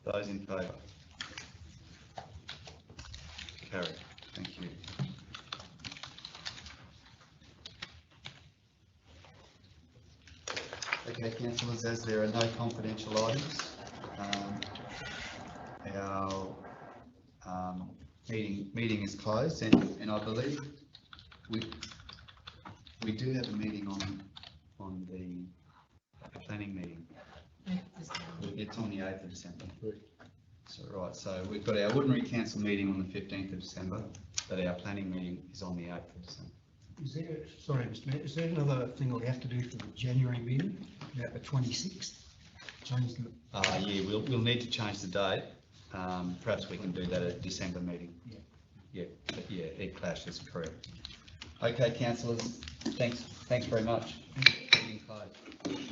Those in favour? Carried. Thank you. Okay, councillors, as there are no confidential items, our meeting is closed, and I believe we do have a meeting on the planning meeting. It's on the 8th of December. So right, so we've got our ordinary council meeting on the 15th of December, but our planning meeting is on the 8th of December. Is there, sorry, Mr. Mayor, is there another thing we have to do for the January meeting, about the 26th? Change the... Yeah, we'll need to change the date. Perhaps we can do that at December meeting. Yeah, but yeah, it clashes, correct. Okay, councillors, thanks very much. Meeting closed.